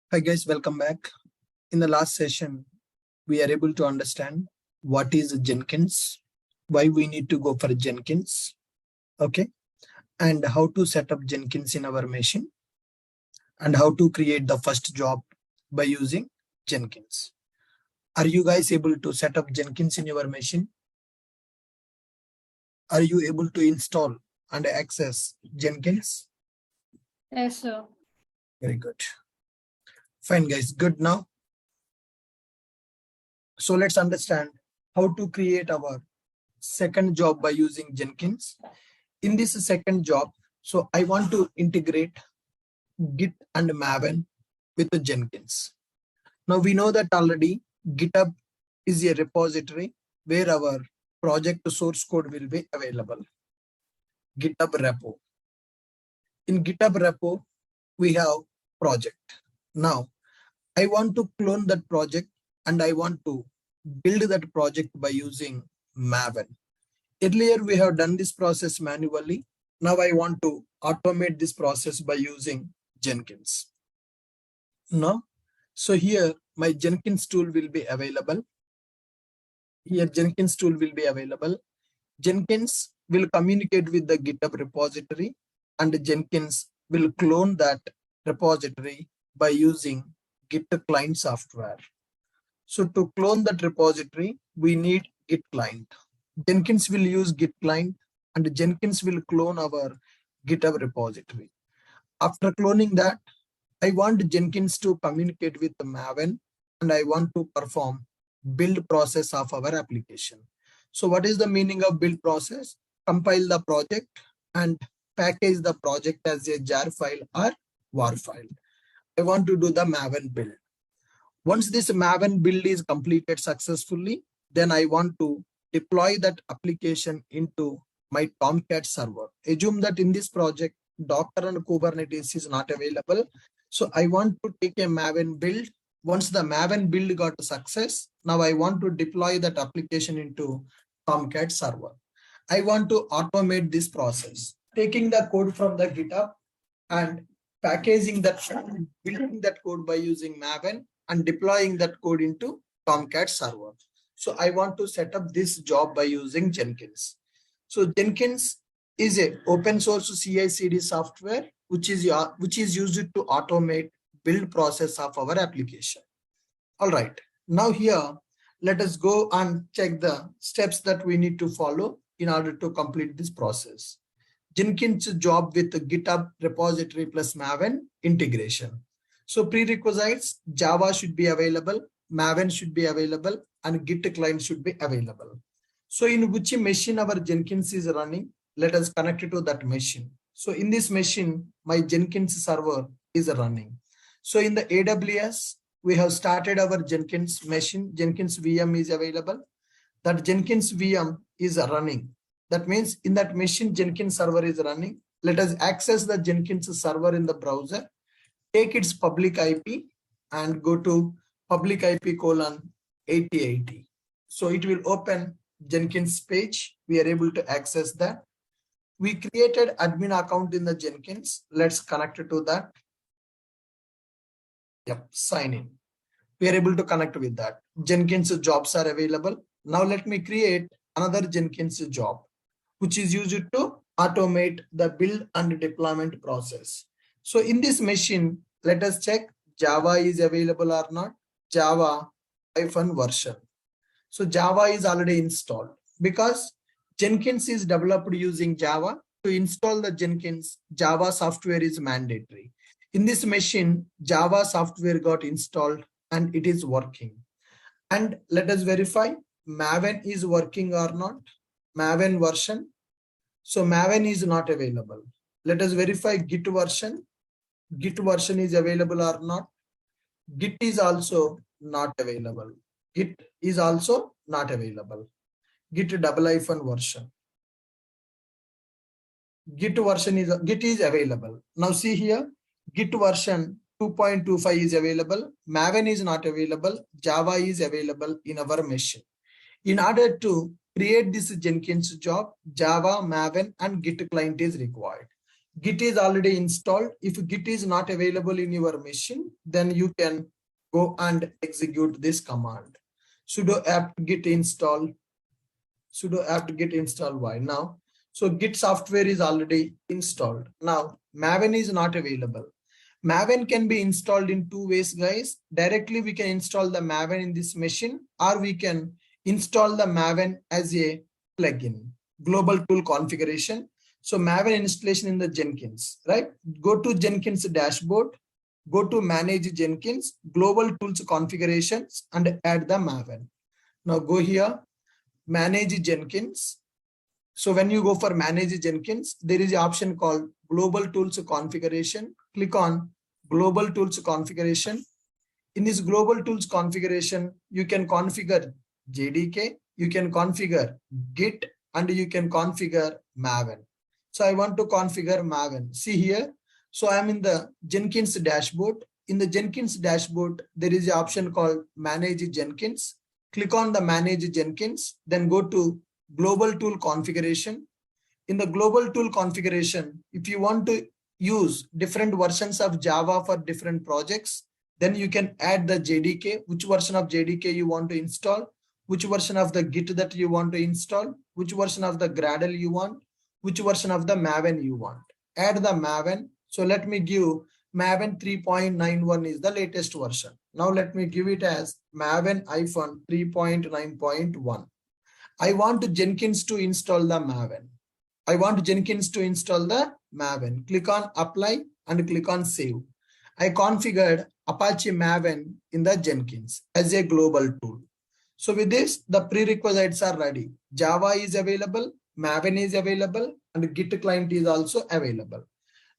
Hi guys, welcome back. In the last session, we are able to understand what is Jenkins, why we need to go for Jenkins, okay, and how to set up Jenkins in our machine, and how to create the first job by using Jenkins. Are you guys able to set up Jenkins in your machine? Are you able to install and access Jenkins? Yes, sir. Very good. Fine, guys. Good now. So let's understand how to create our second job by using Jenkins. In this second job, so I want to integrate Git and Maven with the Jenkins. Now we know that already GitHub is a repository where our project source code will be available. GitHub repo. In GitHub repo, we have project. Now I want to clone that project and I want to build that project by using Maven. Earlier, we have done this process manually. Now I want to automate this process by using Jenkins. Now, so here my Jenkins tool will be available. Here Jenkins tool will be available. Jenkins will communicate with the GitHub repository and Jenkins will clone that repository by using Git client software. So to clone that repository, we need Git client. Jenkins will use Git client and Jenkins will clone our GitHub repository. After cloning that, I want Jenkins to communicate with Maven and I want to perform build process of our application. So what is the meaning of build process? Compile the project and package the project as a jar file or war file. I want to do the Maven build. Once this Maven build is completed successfully, then I want to deploy that application into my Tomcat server. Assume that in this project, Docker and Kubernetes is not available. So I want to take a Maven build. Once the Maven build got a success, now I want to deploy that application into Tomcat server. I want to automate this process, taking the code from the GitHub and packaging that, building that code by using Maven and deploying that code into Tomcat server. So I want to set up this job by using Jenkins. So Jenkins is a open source CI/CD software which is used to automate build process of our application. All right, now here let us go and check the steps that we need to follow in order to complete this process. Jenkins job with the GitHub repository plus Maven integration. So prerequisites, Java should be available, Maven should be available, and Git client should be available. So in which machine our Jenkins is running, let us connect it to that machine. So in this machine, my Jenkins server is running. So in the AWS, we have started our Jenkins machine. Jenkins VM is available. That Jenkins VM is running. That means in that machine, Jenkins server is running. Let us access the Jenkins server in the browser. Take its public IP and go to public IP colon 8080. So it will open Jenkins page. We are able to access that. We created admin account in the Jenkins. Let's connect it to that. Yep, sign in. We are able to connect with that. Jenkins jobs are available. Now let me create another Jenkins job, which is used to automate the build and deployment process. So in this machine, let us check Java is available or not. Java -version. So Java is already installed because Jenkins is developed using Java. To install the Jenkins, Java software is mandatory. In this machine, Java software got installed and it is working. And let us verify Maven is working or not. Maven version. So Maven is not available. Let us verify Git version. Git version is available or not. Git is also not available. Git is also not available. Git -version. Git is available. Now see here, Git version 2.25 is available. Maven is not available. Java is available in our machine. In order to create this Jenkins job, Java, Maven, and Git client is required. Git is already installed. If Git is not available in your machine, then you can go and execute this command. Sudo apt git install, sudo apt get install y. Now, so Git software is already installed. Now, Maven is not available. Maven can be installed in two ways, guys. Directly, we can install the Maven in this machine, or we can install the Maven as a plugin, global tool configuration. So Maven installation in the Jenkins, right? Go to Jenkins dashboard, go to manage Jenkins, global tools configurations, and add the Maven. Now go here, manage Jenkins. So when you go for manage Jenkins, there is an option called global tools configuration. Click on global tools configuration. In this global tools configuration, you can configure JDK, you can configure Git, and you can configure Maven. So I want to configure Maven. See here. So I'm in the Jenkins dashboard. In the Jenkins dashboard, there is an option called manage Jenkins. Click on the manage Jenkins, then go to global tool configuration. In the global tool configuration, if you want to use different versions of Java for different projects, then you can add the JDK, which version of JDK you want to install, which version of the Git that you want to install, which version of the Gradle you want, which version of the Maven you want. Add the Maven. So let me give Maven 3.91 is the latest version. Now let me give it as Maven 3.9.1. I want Jenkins to install the Maven. I want Jenkins to install the Maven. Click on apply and click on save. I configured Apache Maven in the Jenkins as a global tool. So with this, the prerequisites are ready. Java is available, Maven is available, and Git client is also available.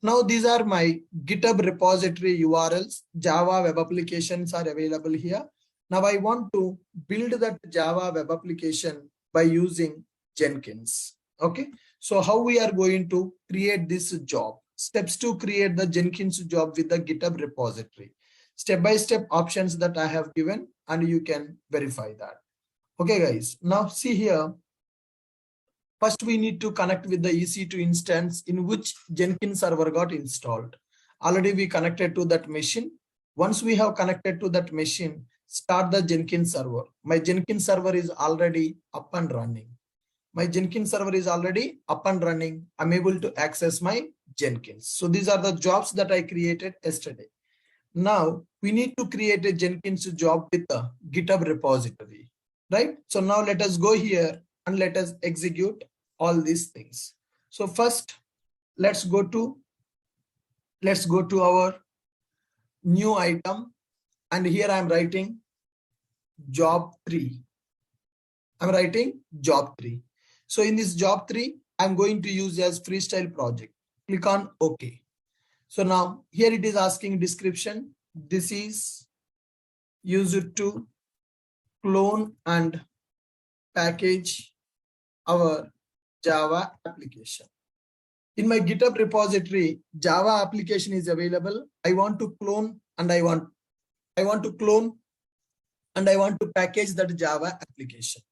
Now these are my GitHub repository URLs. Java web applications are available here. Now I want to build that Java web application by using Jenkins. Okay, so how we are going to create this job? Steps to create the Jenkins job with the GitHub repository. Step-by-step options that I have given, and you can verify that. Okay, guys. Now see here. First, we need to connect with the EC2 instance in which Jenkins server got installed. Already we connected to that machine. Once we have connected to that machine, start the Jenkins server. My Jenkins server is already up and running. My Jenkins server is already up and running. I'm able to access my Jenkins. So these are the jobs that I created yesterday. Now we need to create a Jenkins job with a GitHub repository, right? So now let us go here and let us execute all these things. So first, let's go to our new item, and here I'm writing job 3. I'm writing job 3. So in this job 3, I'm going to use as freestyle project. Click on OK. So now here it is asking description. This is used to clone and package our Java application. In my GitHub repository, Java application is available. I want to clone and I want to package that Java application.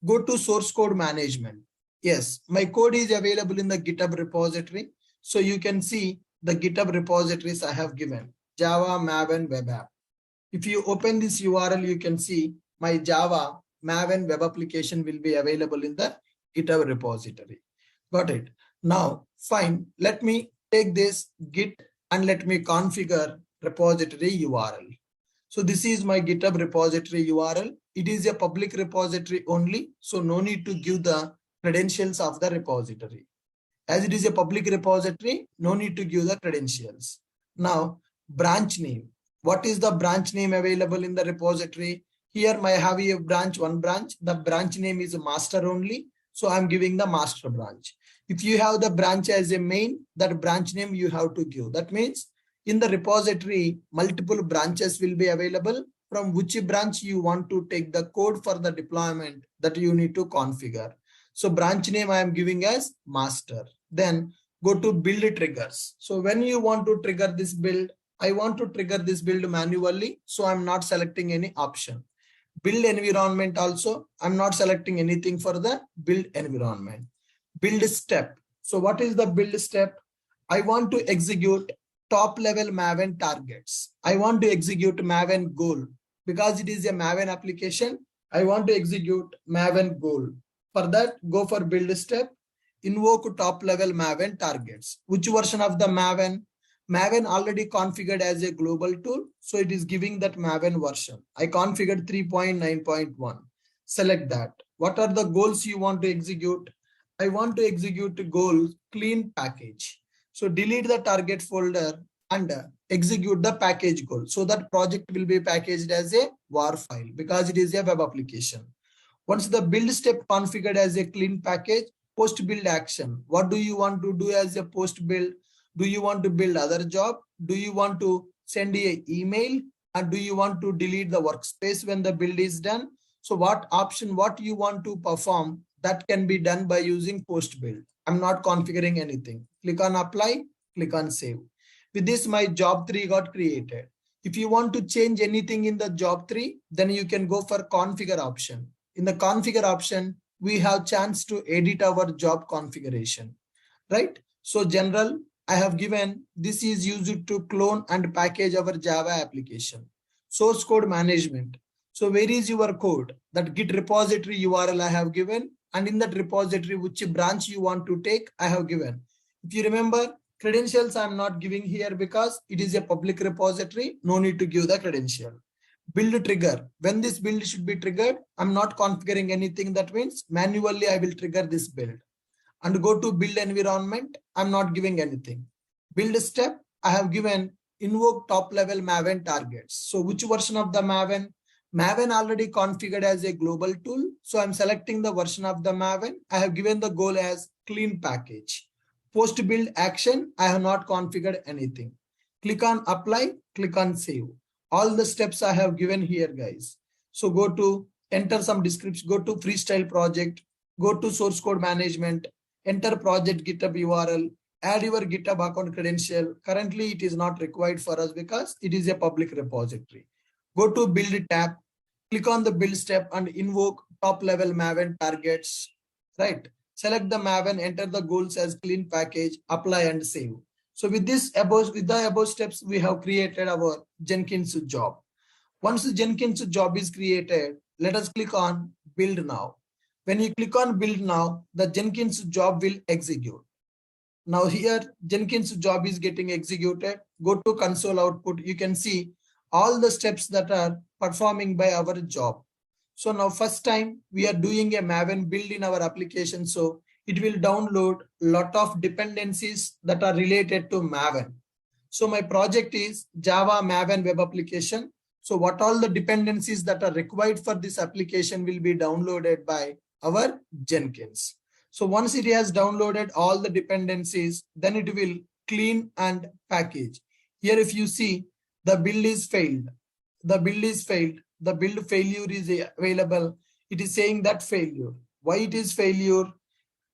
Go to source code management. Yes, my code is available in the GitHub repository. So you can see the GitHub repositories I have given. Java, Maven, web app. If you open this URL, you can see my Java Maven web application will be available in the GitHub repository. Got it? Now, fine. Let me take this Git and let me configure repository URL. So this is my GitHub repository URL. It is a public repository only. So no need to give the credentials of the repository. As it is a public repository, no need to give the credentials. Now, branch name. What is the branch name available in the repository? Here I have a branch, one branch. The branch name is master only. So I'm giving the master branch. If you have the branch as a main, that branch name you have to give. That means in the repository, multiple branches will be available. From which branch you want to take the code for the deployment that you need to configure. So branch name I am giving as master. Then go to build triggers. So when you want to trigger this build, I want to trigger this build manually. So I'm not selecting any option. Build environment also, I'm not selecting anything for the build environment. Build step. So what is the build step? I want to execute top level Maven targets. I want to execute Maven goal because it is a Maven application. I want to execute Maven goal. For that, go for build step, invoke top level Maven targets. Which version of the Maven? Maven already configured as a global tool. So it is giving that Maven version. I configured 3.9.1. Select that. What are the goals you want to execute? I want to execute goal clean package. So delete the target folder and execute the package goal. So that project will be packaged as a WAR file because it is a web application. Once the build step configured as a clean package, post build action. What do you want to do as a post build? Do you want to build other job? Do you want to send an email? And do you want to delete the workspace when the build is done? So what option, what you want to perform, that can be done by using post build. I'm not configuring anything. Click on apply, click on save. With this, my job 3 got created. If you want to change anything in the job 3, then you can go for configure option. In the configure option, we have chance to edit our job configuration, right? So general, I have given, this is used to clone and package our Java application. Source code management. So where is your code? That Git repository URL I have given, and in that repository, which branch you want to take, I have given. If you remember, credentials I'm not giving here because it is a public repository. No need to give the credential. Build trigger. When this build should be triggered, I'm not configuring anything. That means manually I will trigger this build. And go to build environment. I'm not giving anything. Build step. I have given invoke top level Maven targets. So which version of the Maven? Maven already configured as a global tool. So I'm selecting the version of the Maven. I have given the goal as clean package. Post build action. I have not configured anything. Click on apply, click on save. All the steps I have given here, guys. So go to enter some description, go to freestyle project, go to source code management, enter project GitHub URL, add your GitHub account credential. Currently, it is not required for us because it is a public repository. Go to build tab, click on the build step and invoke top level Maven targets, right? Select the Maven, enter the goals as clean package, apply and save. So with the above steps, we have created our Jenkins job. Once the Jenkins job is created, let us click on build now. When you click on build now, the Jenkins job will execute. Now here Jenkins job is getting executed. Go to console output. You can see all the steps that are performing by our job. So now first time we are doing a Maven build in our application. So it will download a lot of dependencies that are related to Maven. So my project is Java Maven web application. So what all the dependencies that are required for this application will be downloaded by our Jenkins. So once it has downloaded all the dependencies, then it will clean and package. Here if you see, the build is failed. The build is failed. The build failure is available. It is saying that failure. Why it is failure?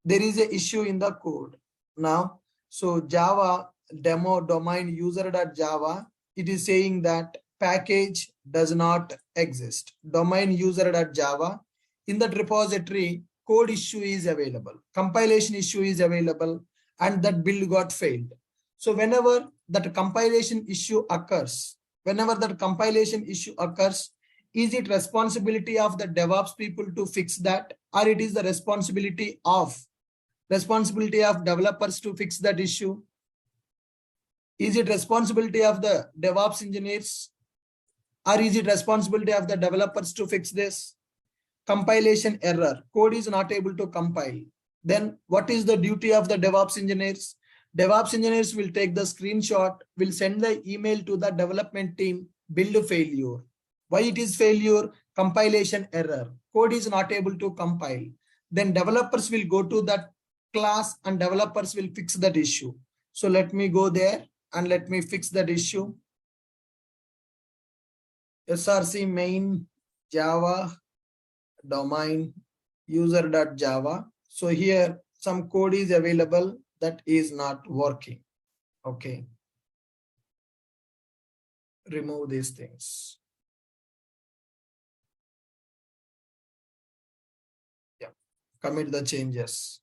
There is an issue in the code. Now, so Java demo domain user.java, it is saying that package does not exist. Domain user.java, in that repository, code issue is available. Compilation issue is available and that build got failed. So whenever that compilation issue occurs, is it responsibility of the DevOps people to fix that, or it is the responsibility of developers to fix that issue? Is it responsibility of the DevOps engineers, or is it responsibility of the developers to fix this? Compilation error, code is not able to compile. Then what is the duty of the DevOps engineers? DevOps engineers will take the screenshot, will send the email to the development team, build failure. Why it is failure? Compilation error. Code is not able to compile. Then developers will go to that class and developers will fix that issue. So let me go there and let me fix that issue. src main Java domain user.java. So here some code is available that is not working. Okay. Remove these things. Yeah. Commit the changes.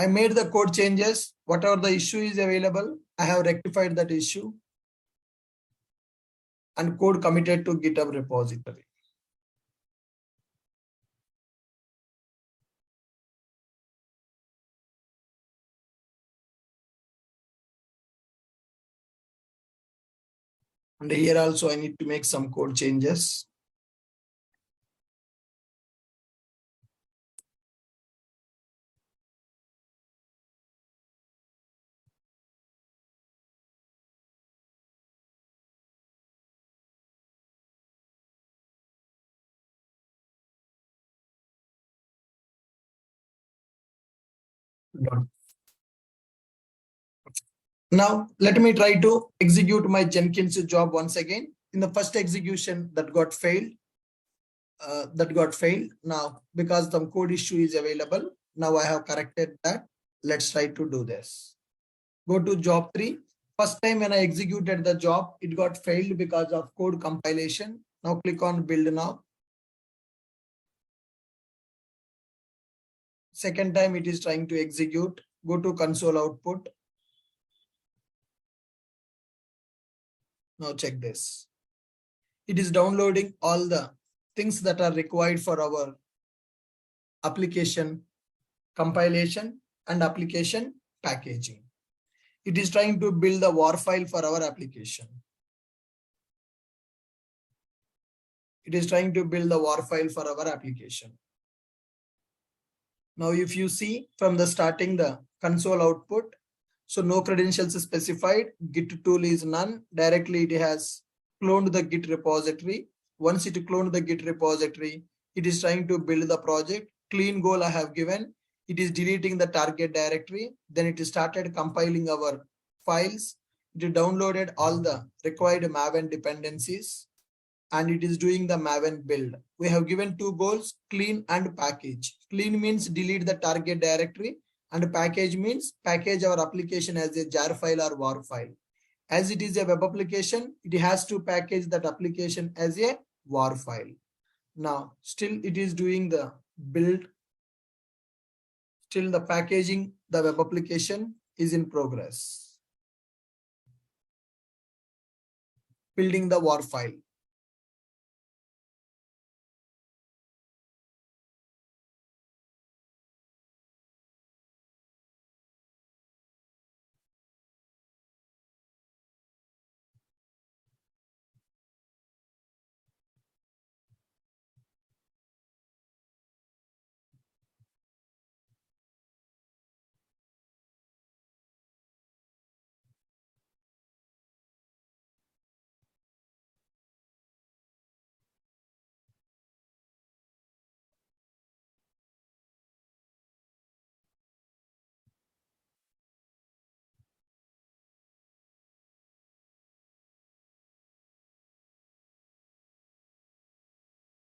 I made the code changes. Whatever the issue is available, I have rectified that issue and code committed to GitHub repository. And here also I need to make some code changes. Done. Now let me try to execute my Jenkins job once again. In the first execution that got failed. Now because the code issue is available, now I have corrected that. Let's try to do this. Go to job 3. First time when I executed the job, it got failed because of code compilation. Now click on build now. Second time it is trying to execute. Go to console output. Now check this. It is downloading all the things that are required for our application compilation and application packaging. It is trying to build a WAR file for our application. It is trying to build a WAR file for our application. Now, if you see from the starting the console output, so no credentials specified, Git tool is none. Directly it has cloned the Git repository. Once it cloned the Git repository, it is trying to build the project. Clean goal I have given. It is deleting the target directory. Then it started compiling our files. It downloaded all the required Maven dependencies and it is doing the Maven build. We have given two goals, clean and package. Clean means delete the target directory and package means package our application as a jar file or WAR file. As it is a web application, it has to package that application as a WAR file. Now, still it is doing the build. Still the packaging, the web application is in progress. Building the WAR file.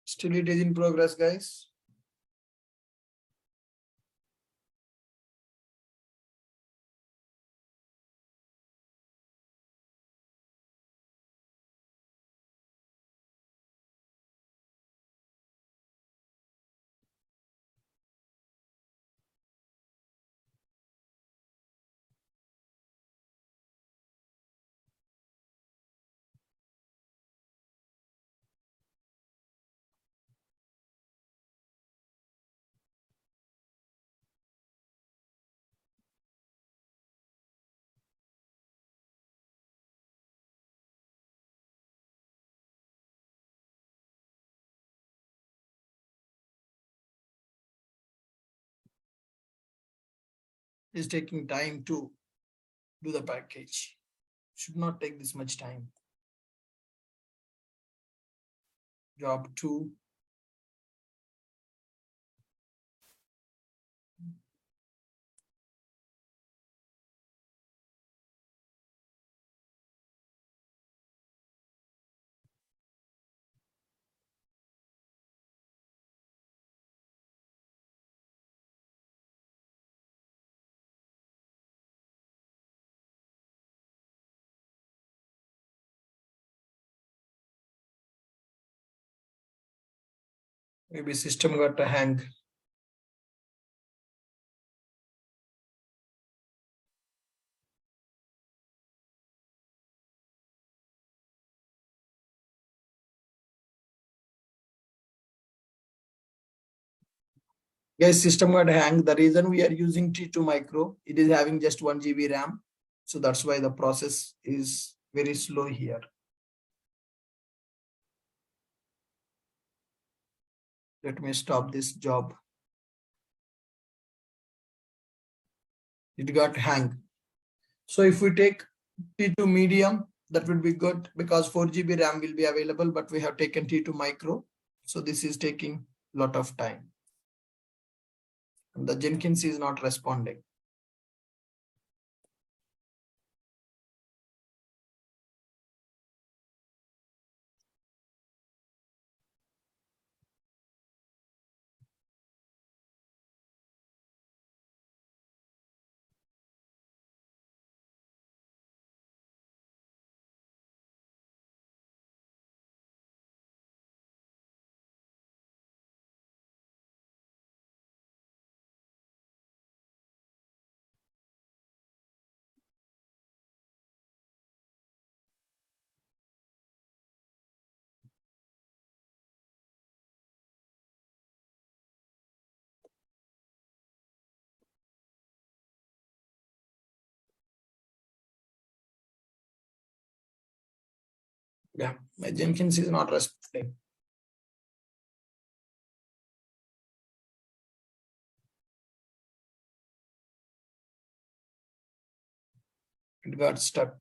Still it is in progress, guys. Is taking time to do the package. Should not take this much time. Job 2. Maybe system got a hang. Guys, system got hang. The reason we are using T2 micro, it is having just 1 GB RAM. So that's why the process is very slow here. Let me stop this job. It got hang. So if we take T2 medium, that would be good because 4 GB RAM will be available, but we have taken T2 micro. So this is taking a lot of time. And the Jenkins is not responding. Yeah, my Jenkins is not responding. It got stuck.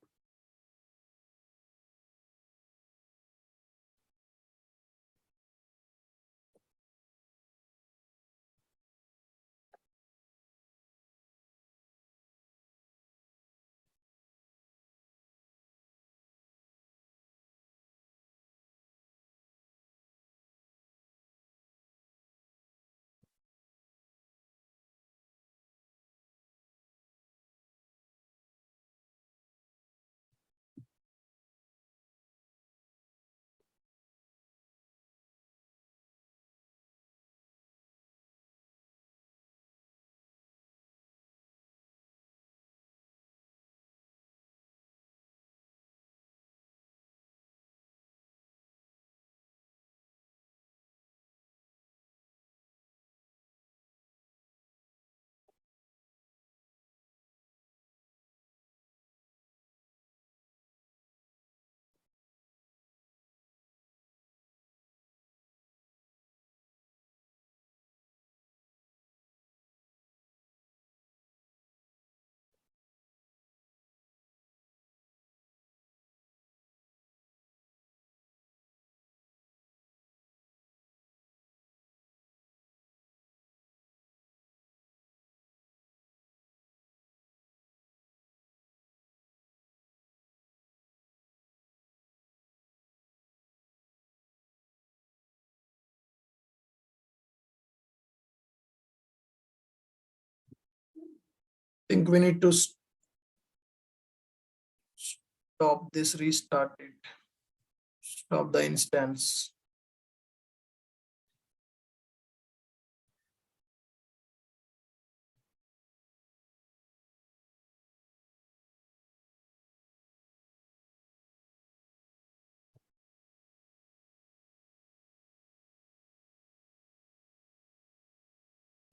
I think we need to stop this, restart it, stop the instance.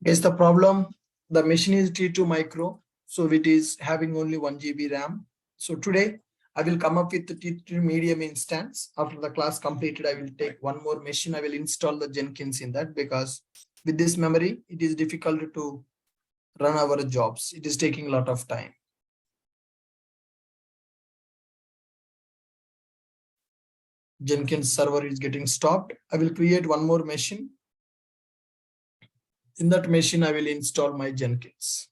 Guess the problem, the machine is T2 micro, so it is having only 1 GB RAM. So today I will come up with the T2 medium instance. After the class completed, I will take one more machine. I will install the Jenkins in that because with this memory, it is difficult to run our jobs. It is taking a lot of time. Jenkins server is getting stopped. I will create one more machine. In that machine, I will install my Jenkins.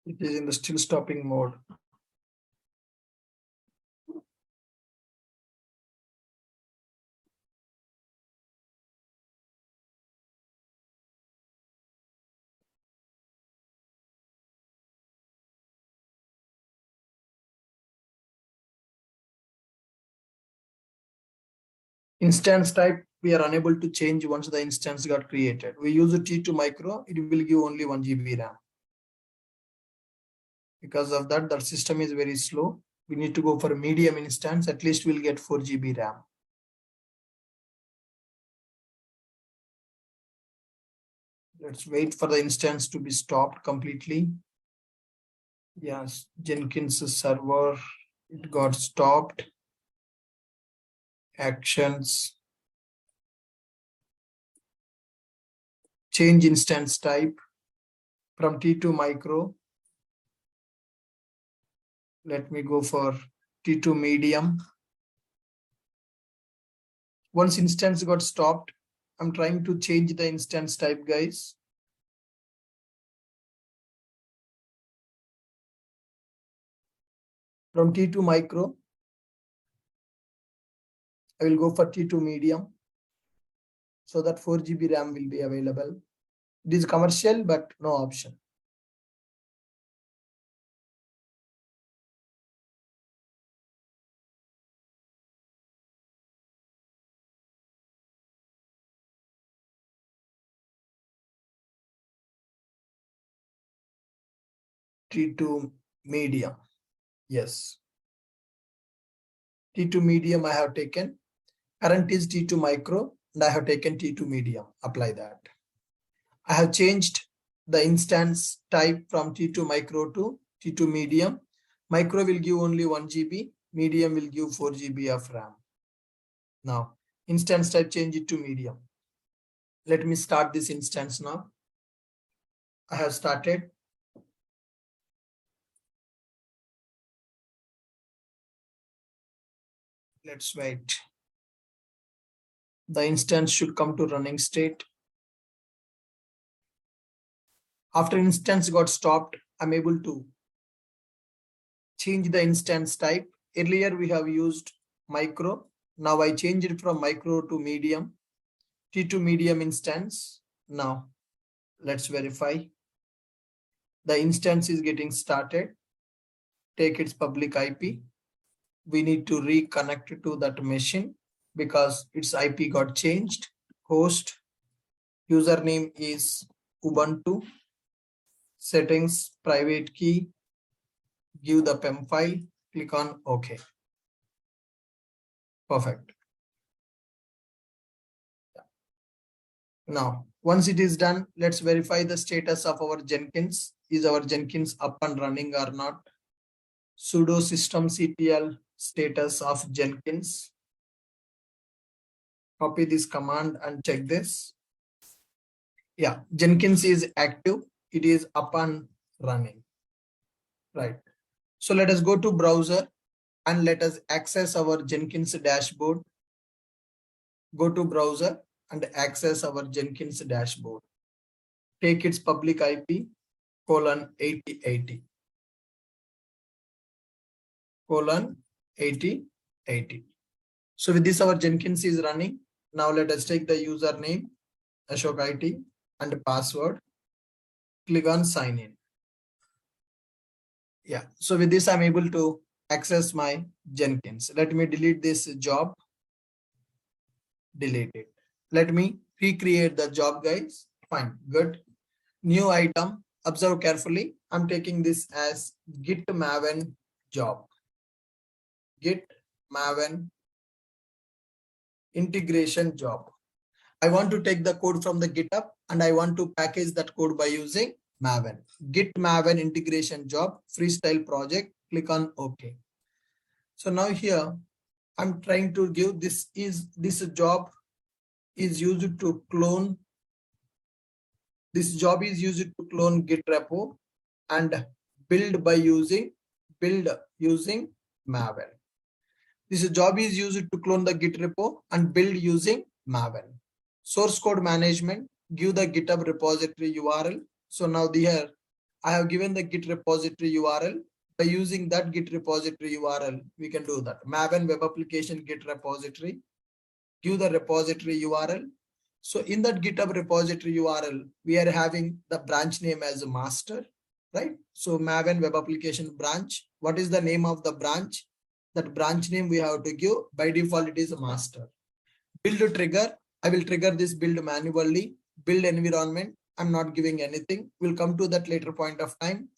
It is in the still stopping mode. Instance type, we are unable to change once the instance got created. We use a T2 micro, it will give only 1 GB RAM. Because of that, the system is very slow. We need to go for a medium instance, at least we'll get 4 GB RAM. Let's wait for the instance to be stopped completely. Yes, Jenkins server, it got stopped. Actions. Change instance type from T2 micro. Let me go for T2 medium. Once instance got stopped, I'm trying to change the instance type, guys. From T2 micro, I will go for T2 medium so that 4 GB RAM will be available. It is commercial, but no option. T2 medium. Yes. T2 medium I have taken. Current is T2 micro and I have taken T2 medium. Apply that. I have changed the instance type from T2 micro to T2 medium. Micro will give only 1 GB. Medium will give 4 GB of RAM. Now, instance type change it to medium. Let me start this instance now. I have started. Let's wait. The instance should come to running state. After instance got stopped, I'm able to change the instance type. Earlier we have used micro. Now I changed it from micro to medium. T2 medium instance. Now let's verify. The instance is getting started. Take its public IP. We need to reconnect to that machine because its IP got changed. Host, username is Ubuntu. Settings, private key. Give the PEM file. Click on OK. Perfect. Now, once it is done, let's verify the status of our Jenkins. Is our Jenkins up and running or not? Sudo systemctl status of Jenkins. Copy this command and check this. Yeah, Jenkins is active. It is up and running. Right. So let us go to browser and let us access our Jenkins dashboard. Go to browser and access our Jenkins dashboard. Take its public IP :8080 :8080. So with this, our Jenkins is running. Now let us take the username Ashok IT and password. Click on sign in. Yeah. So with this, I'm able to access my Jenkins. Let me delete this job. Delete it. Let me recreate the job, guys. Fine. Good. New item. Observe carefully. I'm taking this as Git Maven job. Git Maven integration job. I want to take the code from the GitHub and I want to package that code by using Maven. Git Maven integration job, freestyle project. Click on OK. So now here I'm trying to give this job is used to clone. This job is used to clone Git repo and build using Maven. This job is used to clone the Git repo and build using Maven. Source code management, give the GitHub repository URL. So now here I have given the Git repository URL. By using that Git repository URL, we can do that. Maven web application Git repository. Give the repository URL. So in that GitHub repository URL, we are having the branch name as a master, right? So Maven web application branch. What is the name of the branch? That branch name we have to give. By default, it is a master. Build trigger. I will trigger this build manually. Build environment. I'm not giving anything. We'll come to that later point of time.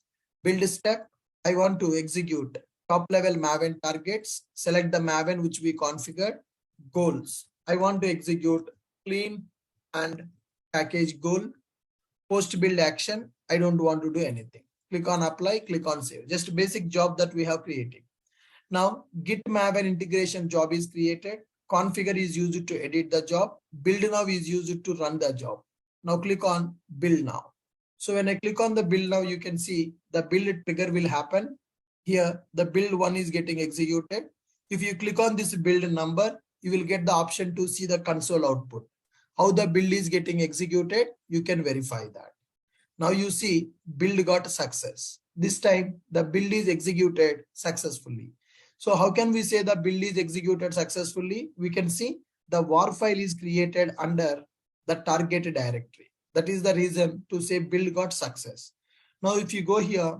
Build step. I want to execute top level Maven targets. Select the Maven which we configured. Goals. I want to execute clean and package goal. Post build action. I don't want to do anything. Click on apply. Click on save. Just a basic job that we have created. Now Git Maven integration job is created. Configure is used to edit the job. Build now is used to run the job. Now click on build now. So when I click on the build now, you can see the build trigger will happen. Here the build one is getting executed. If you click on this build number, you will get the option to see the console output. How the build is getting executed, you can verify that. Now you see build got success. This time the build is executed successfully. So how can we say the build is executed successfully? We can see the war file is created under the target directory. That is the reason to say build got success. Now if you go here,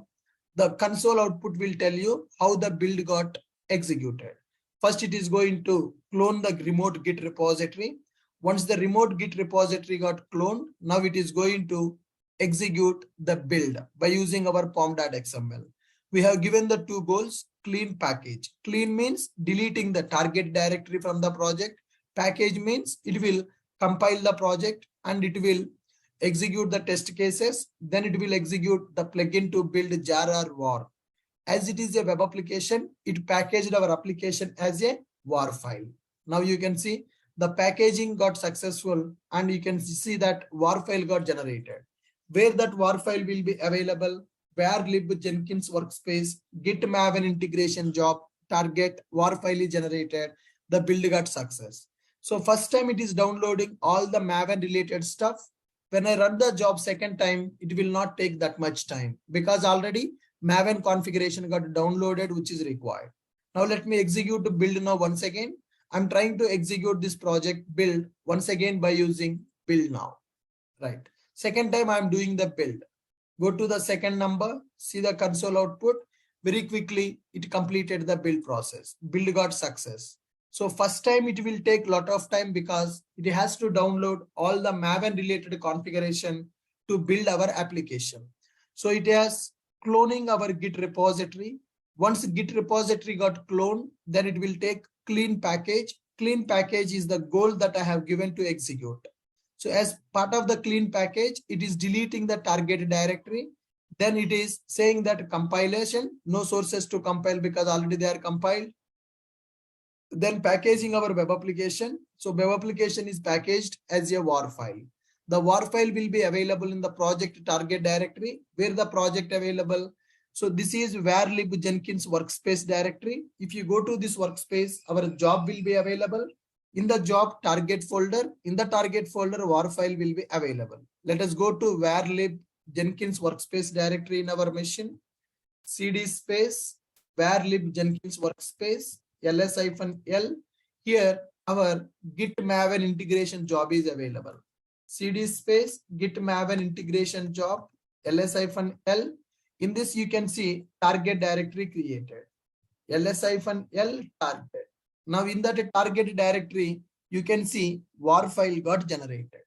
the console output will tell you how the build got executed. First, it is going to clone the remote Git repository. Once the remote Git repository got cloned, now it is going to execute the build by using our pom.xml. We have given the two goals, clean package. Clean means deleting the target directory from the project. Package means it will compile the project and it will execute the test cases. Then it will execute the plugin to build jar or war. As it is a web application, it packaged our application as a war file. Now you can see the packaging got successful and you can see that war file got generated. Where that war file will be available, where lib Jenkins workspace, Git Maven integration job, target, war file is generated, the build got success. So first time it is downloading all the Maven related stuff. When I run the job second time, it will not take that much time because already Maven configuration got downloaded, which is required. Now let me execute the build now once again. I'm trying to execute this project build once again by using build now, right? Second time I'm doing the build. Go to the second number, see the console output. Very quickly, it completed the build process. Build got success. So first time it will take a lot of time because it has to download all the Maven related configuration to build our application. So it has cloning our Git repository. Once Git repository got cloned, then it will take clean package. Clean package is the goal that I have given to execute. So as part of the clean package, it is deleting the target directory. Then it is saying that compilation, no sources to compile because already they are compiled. Then packaging our web application. So web application is packaged as a war file. The war file will be available in the project target directory. Where the project available? So this is where lib Jenkins workspace directory. If you go to this workspace, our job will be available. In the job target folder, in the target folder, war file will be available. Let us go to where lib Jenkins workspace directory in our machine. CD space, where lib Jenkins workspace, ls-l. Here our Git Maven integration job is available. CD space, Git Maven integration job, ls-l. In this you can see target directory created. ls-l target. Now in that target directory, you can see war file got generated.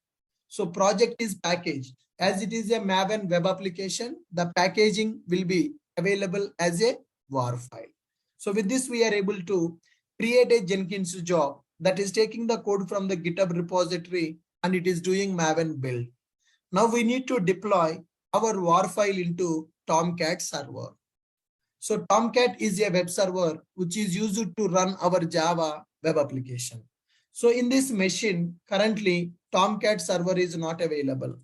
So project is packaged. As it is a Maven web application, the packaging will be available as a war file. So with this, we are able to create a Jenkins job that is taking the code from the GitHub repository and it is doing Maven build. Now we need to deploy our war file into Tomcat server. So Tomcat is a web server which is used to run our Java web application. So in this machine, currently Tomcat server is not available.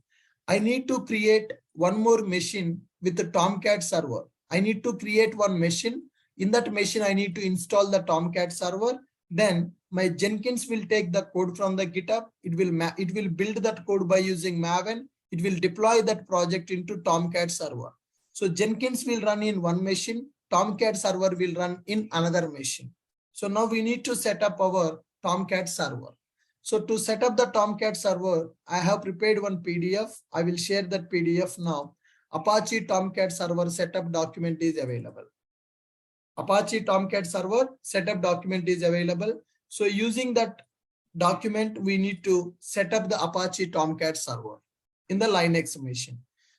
I need to create one more machine with the Tomcat server. I need to create one machine. In that machine, I need to install the Tomcat server. Then my Jenkins will take the code from the GitHub. It will build that code by using Maven. It will deploy that project into Tomcat server. So Jenkins will run in one machine, Tomcat server will run in another machine. So now we need to set up our Tomcat server. So to set up the Tomcat server, I have prepared one PDF. I will share that PDF now. Apache Tomcat server setup document is available. Apache Tomcat server setup document is available. So using that document, we need to set up the Apache Tomcat server in the Linux machine.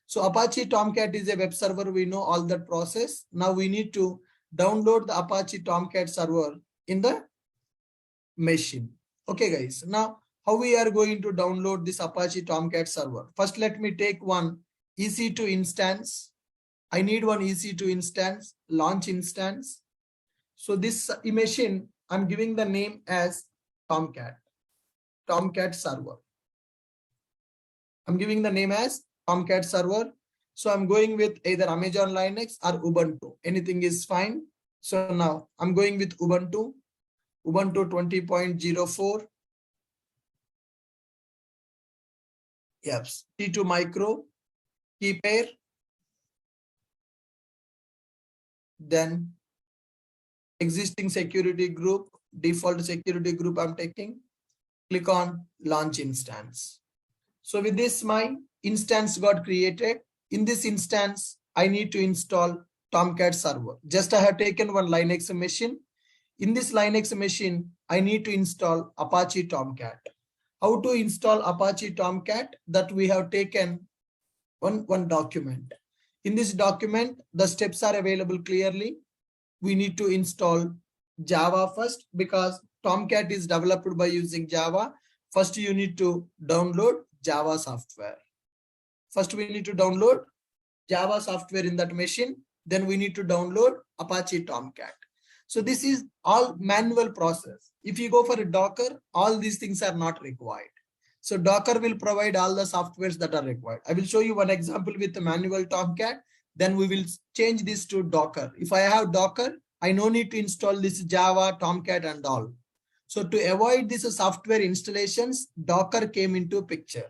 So Apache Tomcat is a web server. We know all that process. Now we need to download the Apache Tomcat server in the machine. Okay, guys. Now, how we are going to download this Apache Tomcat server? First, let me take one EC2 instance. I need one EC2 instance, launch instance. So this machine, I'm giving the name as Tomcat server. I'm giving the name as Tomcat server. So I'm going with either Amazon Linux or Ubuntu. Anything is fine. So now I'm going with Ubuntu 20.04. Yes, T2 micro, key pair. Then existing security group, default security group I'm taking. Click on launch instance. So with this, my instance got created. In this instance, I need to install Tomcat server. Just I have taken one Linux machine. In this Linux machine, I need to install Apache Tomcat. How to install Apache Tomcat? That we have taken one document. In this document, the steps are available clearly. We need to install Java first because Tomcat is developed by using Java. First, you need to download Java software. First, we need to download Java software in that machine. Then we need to download Apache Tomcat. So this is all manual process. If you go for a Docker, all these things are not required. So Docker will provide all the softwares that are required. I will show you one example with the manual Tomcat. Then we will change this to Docker. If I have Docker, I no need to install this Java, Tomcat and all. So to avoid these software installations, Docker came into picture.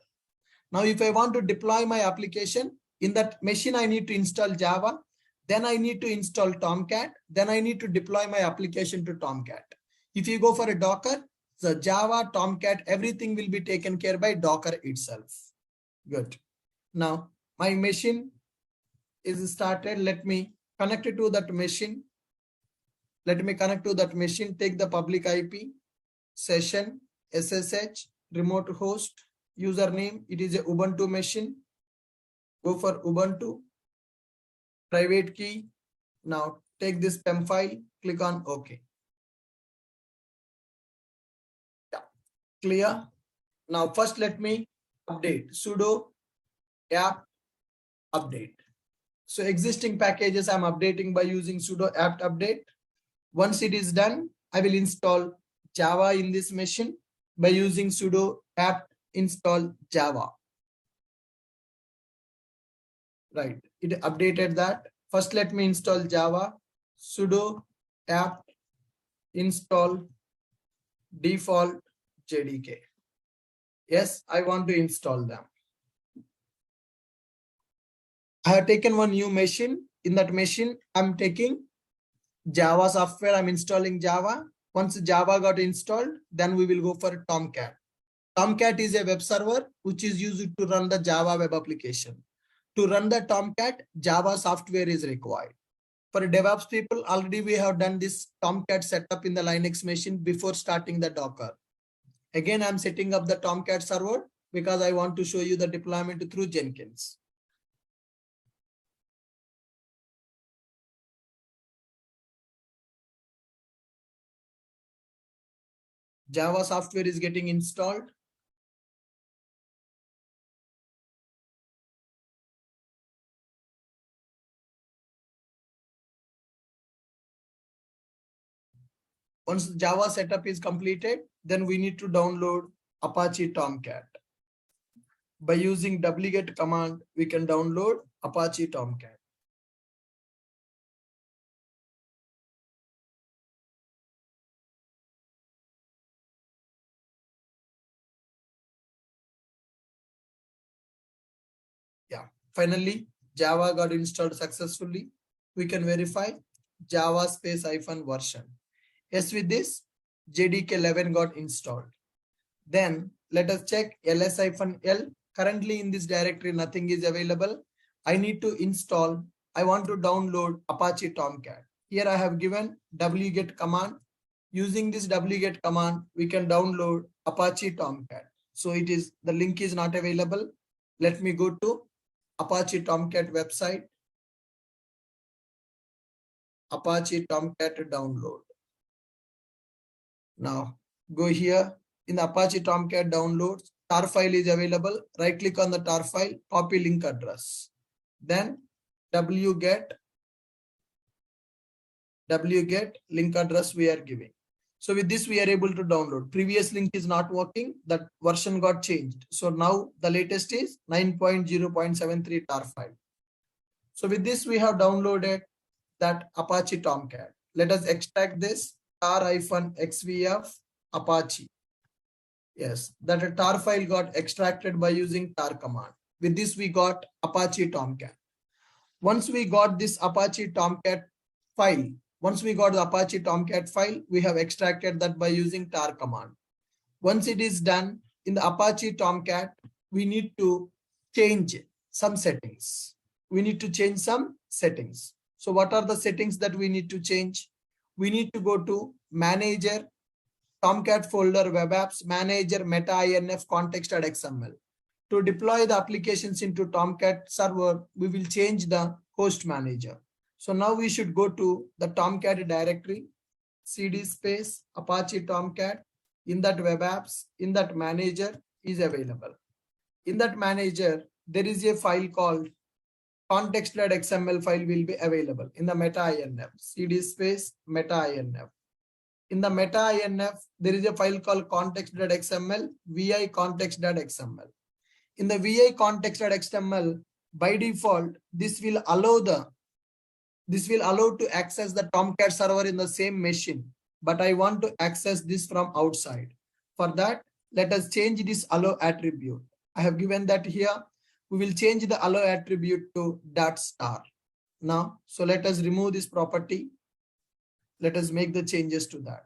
Now, if I want to deploy my application in that machine, I need to install Java. Then I need to install Tomcat. Then I need to deploy my application to Tomcat. If you go for a Docker, the Java, Tomcat, everything will be taken care by Docker itself. Good. Now, my machine is started. Let me connect it to that machine. Let me connect to that machine. Take the public IP, session, SSH, remote host, username. It is a Ubuntu machine. Go for Ubuntu. Private key. Now take this PEM file. Click on OK. Yeah. Clear. Now first let me update sudo apt update. So existing packages I'm updating by using sudo apt update. Once it is done, I will install Java in this machine by using sudo apt install Java. Right, it updated that. First, let me install Java. Sudo apt install default JDK. Yes, I want to install them. I have taken one new machine. In that machine, I'm taking Java software. I'm installing Java. Once Java got installed, then we will go for Tomcat. Tomcat is a web server which is used to run the Java web application. To run the Tomcat, Java software is required. For DevOps people, already we have done this Tomcat setup in the Linux machine before starting the Docker. Again, I'm setting up the Tomcat server because I want to show you the deployment through Jenkins. Java software is getting installed. Once the Java setup is completed, then we need to download Apache Tomcat. By using wget command, we can download Apache Tomcat. Yeah, finally, Java got installed successfully. We can verify Java space hyphen version. Yes, with this, JDK 11 got installed. Then let us check ls-l. Currently in this directory, nothing is available. I need to install, I want to download Apache Tomcat. Here I have given wget command. Using this wget command, we can download Apache Tomcat. So it is, the link is not available. Let me go to Apache Tomcat website. Apache Tomcat download. Now go here in the Apache Tomcat downloads, tar file is available. Right click on the tar file, copy link address. Then wget link address we are giving. So with this, we are able to download. Previous link is not working. That version got changed. So now the latest is 9.0.73 tar file. So with this, we have downloaded that Apache Tomcat. Let us extract this tar-xvf Apache. Yes, that tar file got extracted by using tar command. With this, we got Apache Tomcat. Once we got this Apache Tomcat file, we have extracted that by using tar command. Once it is done, in the Apache Tomcat, we need to change some settings. So what are the settings that we need to change? We need to go to Manager, Tomcat folder, Web Apps, Manager, meta-inf, context.xml. To deploy the applications into Tomcat server, we will change the host manager. So now we should go to the Tomcat directory, cd space Apache Tomcat. In that Web Apps, in that manager is available. In that manager, there is a file called context.xml file will be available in the meta-inf, cd space meta-inf. In the meta-inf, there is a file called context.xml, vi context.xml. In the vi context.xml, by default, this will allow to access the Tomcat server in the same machine, but I want to access this from outside. For that, let us change this allow attribute. I have given that here. We will change the allow attribute to .star. Now, so let us remove this property. Let us make the changes to that.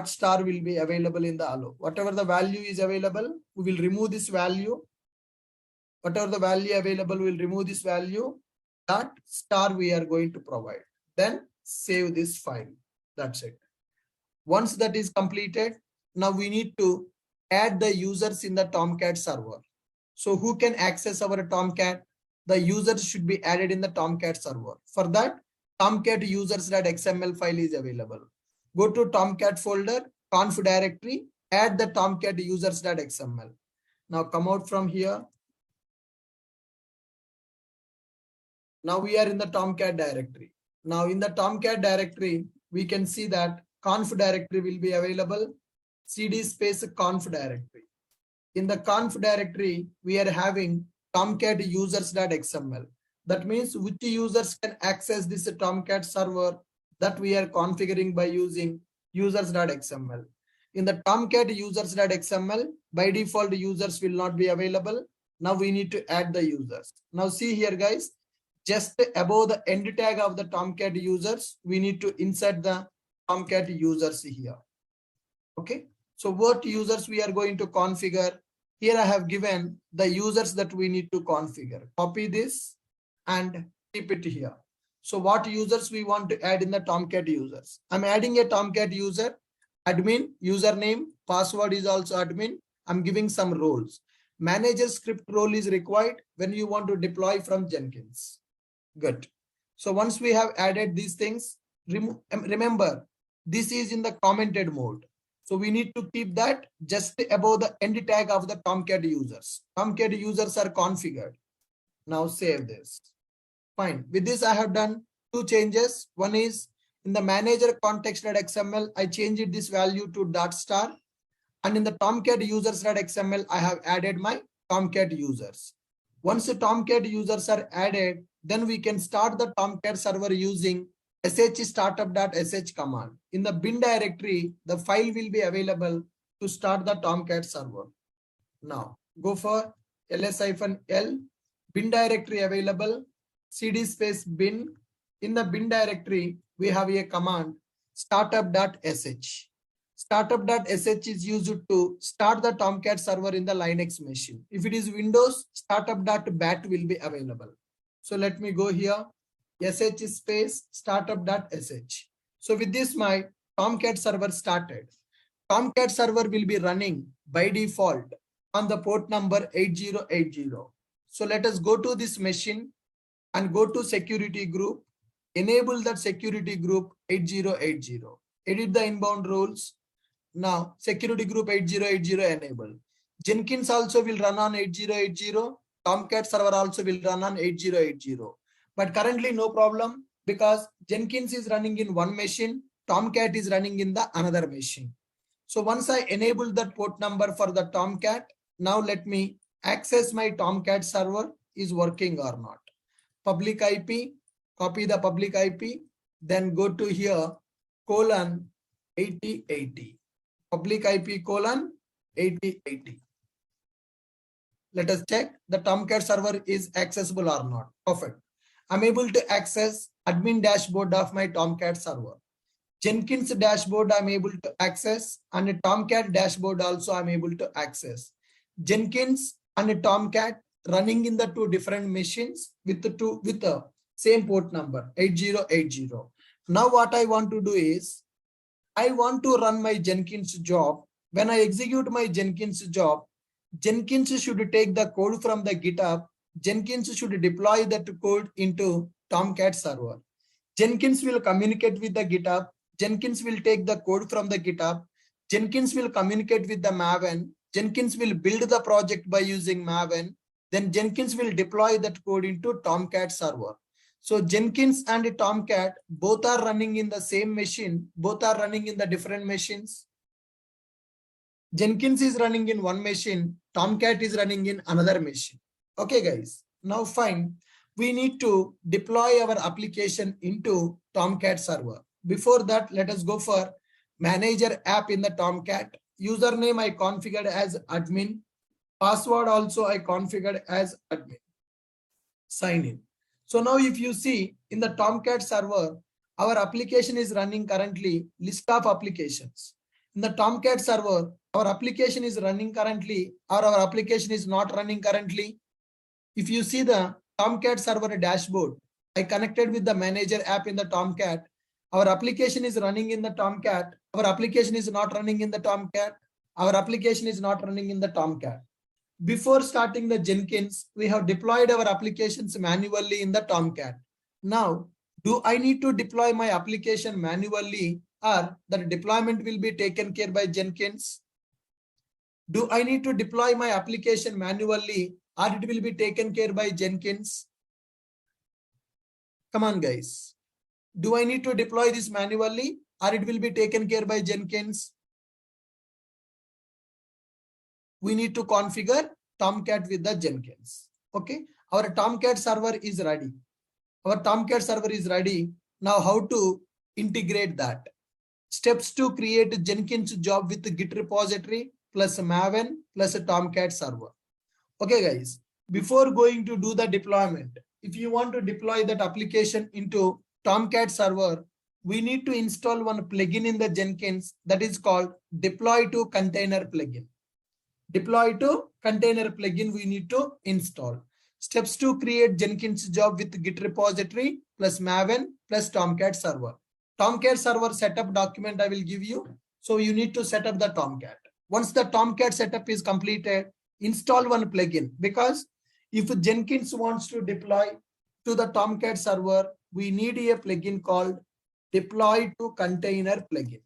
.star will be available in the allow. Whatever the value is available, we will remove this value. Whatever the value available, we will remove this value. .star we are going to provide. Then save this file. That's it. Once that is completed, now we need to add the users in the Tomcat server. So who can access our Tomcat? The users should be added in the Tomcat server. For that, Tomcat users.xml file is available. Go to Tomcat folder, conf directory, add the Tomcat users.xml. Now come out from here. Now we are in the Tomcat directory. Now in the Tomcat directory, we can see that conf directory will be available. cd space conf directory. In the conf directory, we are having Tomcat users.xml. That means which users can access this Tomcat server that we are configuring by using users.xml. In the Tomcat users.xml, by default, users will not be available. Now we need to add the users. Now see here, guys, just above the end tag of the Tomcat users, we need to insert the Tomcat users here. Okay. So what users we are going to configure? Here I have given the users that we need to configure. Copy this and keep it here. So what users we want to add in the Tomcat users? I'm adding a Tomcat user, admin, username, password is also admin. I'm giving some roles. Manager script role is required when you want to deploy from Jenkins. Good. So once we have added these things, remember, this is in the commented mode. So we need to keep that just above the end tag of the Tomcat users. Tomcat users are configured. Now save this. Fine. With this, I have done two changes. One is in the manager context.xml, I changed this value to .star. And in the Tomcat users.xml, I have added my Tomcat users. Once the Tomcat users are added, then we can start the Tomcat server using sh startup.sh command. In the bin directory, the file will be available to start the Tomcat server. Now go for ls-l bin directory available, cd space bin. In the bin directory, we have a command startup.sh. Startup.sh is used to start the Tomcat server in the Linux machine. If it is Windows, startup.bat will be available. So let me go here, sh space startup.sh. So with this, my Tomcat server started. Tomcat server will be running by default on the port number 8080. So let us go to this machine and go to security group, enable that security group 8080, edit the inbound rules. Now security group 8080 enable. Jenkins also will run on 8080. Tomcat server also will run on 8080. But currently no problem because Jenkins is running in one machine, Tomcat is running in the another machine. So once I enable that port number for the Tomcat, now let me access my Tomcat server is working or not. Public IP, copy the public IP, then go to here, colon 8080. Public IP colon 8080. Let us check the Tomcat server is accessible or not. Perfect. I'm able to access admin dashboard of my Tomcat server. Jenkins dashboard I'm able to access, and a Tomcat dashboard also I'm able to access. Jenkins and a Tomcat running in the two different machines with the same port number 8080. Now what I want to do is I want to run my Jenkins job. When I execute my Jenkins job, Jenkins should take the code from the GitHub. Jenkins should deploy that code into Tomcat server. Jenkins will communicate with the GitHub. Jenkins will take the code from the GitHub. Jenkins will communicate with the Maven. Jenkins will build the project by using Maven. Then Jenkins will deploy that code into Tomcat server. So Jenkins and Tomcat both are running in the same machine. Both are running in the different machines. Jenkins is running in one machine. Tomcat is running in another machine. Okay, guys. Now fine. We need to deploy our application into Tomcat server. Before that, let us go for manager app in the Tomcat. Username I configured as admin. Password also I configured as admin. Sign in. So now if you see in the Tomcat server, our application is running currently list of applications. In the Tomcat server, our application is running currently or our application is not running currently. If you see the Tomcat server dashboard, I connected with the manager app in the Tomcat. Our application is running in the Tomcat. Our application is not running in the Tomcat. Our application is not running in the Tomcat. Before starting the Jenkins, we have deployed our applications manually in the Tomcat. Now, do I need to deploy my application manually or the deployment will be taken care by Jenkins? Do I need to deploy my application manually or it will be taken care by Jenkins? Come on, guys. Do I need to deploy this manually or it will be taken care by Jenkins? We need to configure Tomcat with the Jenkins. Okay. Our Tomcat server is ready. Our Tomcat server is ready. Now how to integrate that? Steps to create a Jenkins job with the Git repository plus a Maven plus a Tomcat server. Okay, guys. Before going to do the deployment, if you want to deploy that application into Tomcat server, we need to install one plugin in the Jenkins that is called deploy to container plugin. Deploy to container plugin we need to install. Steps to create Jenkins job with Git repository plus Maven plus Tomcat server. Tomcat server setup document I will give you. So you need to set up the Tomcat. Once the Tomcat setup is completed, install one plugin, because if Jenkins wants to deploy to the Tomcat server, we need a plugin called deploy to container plugin.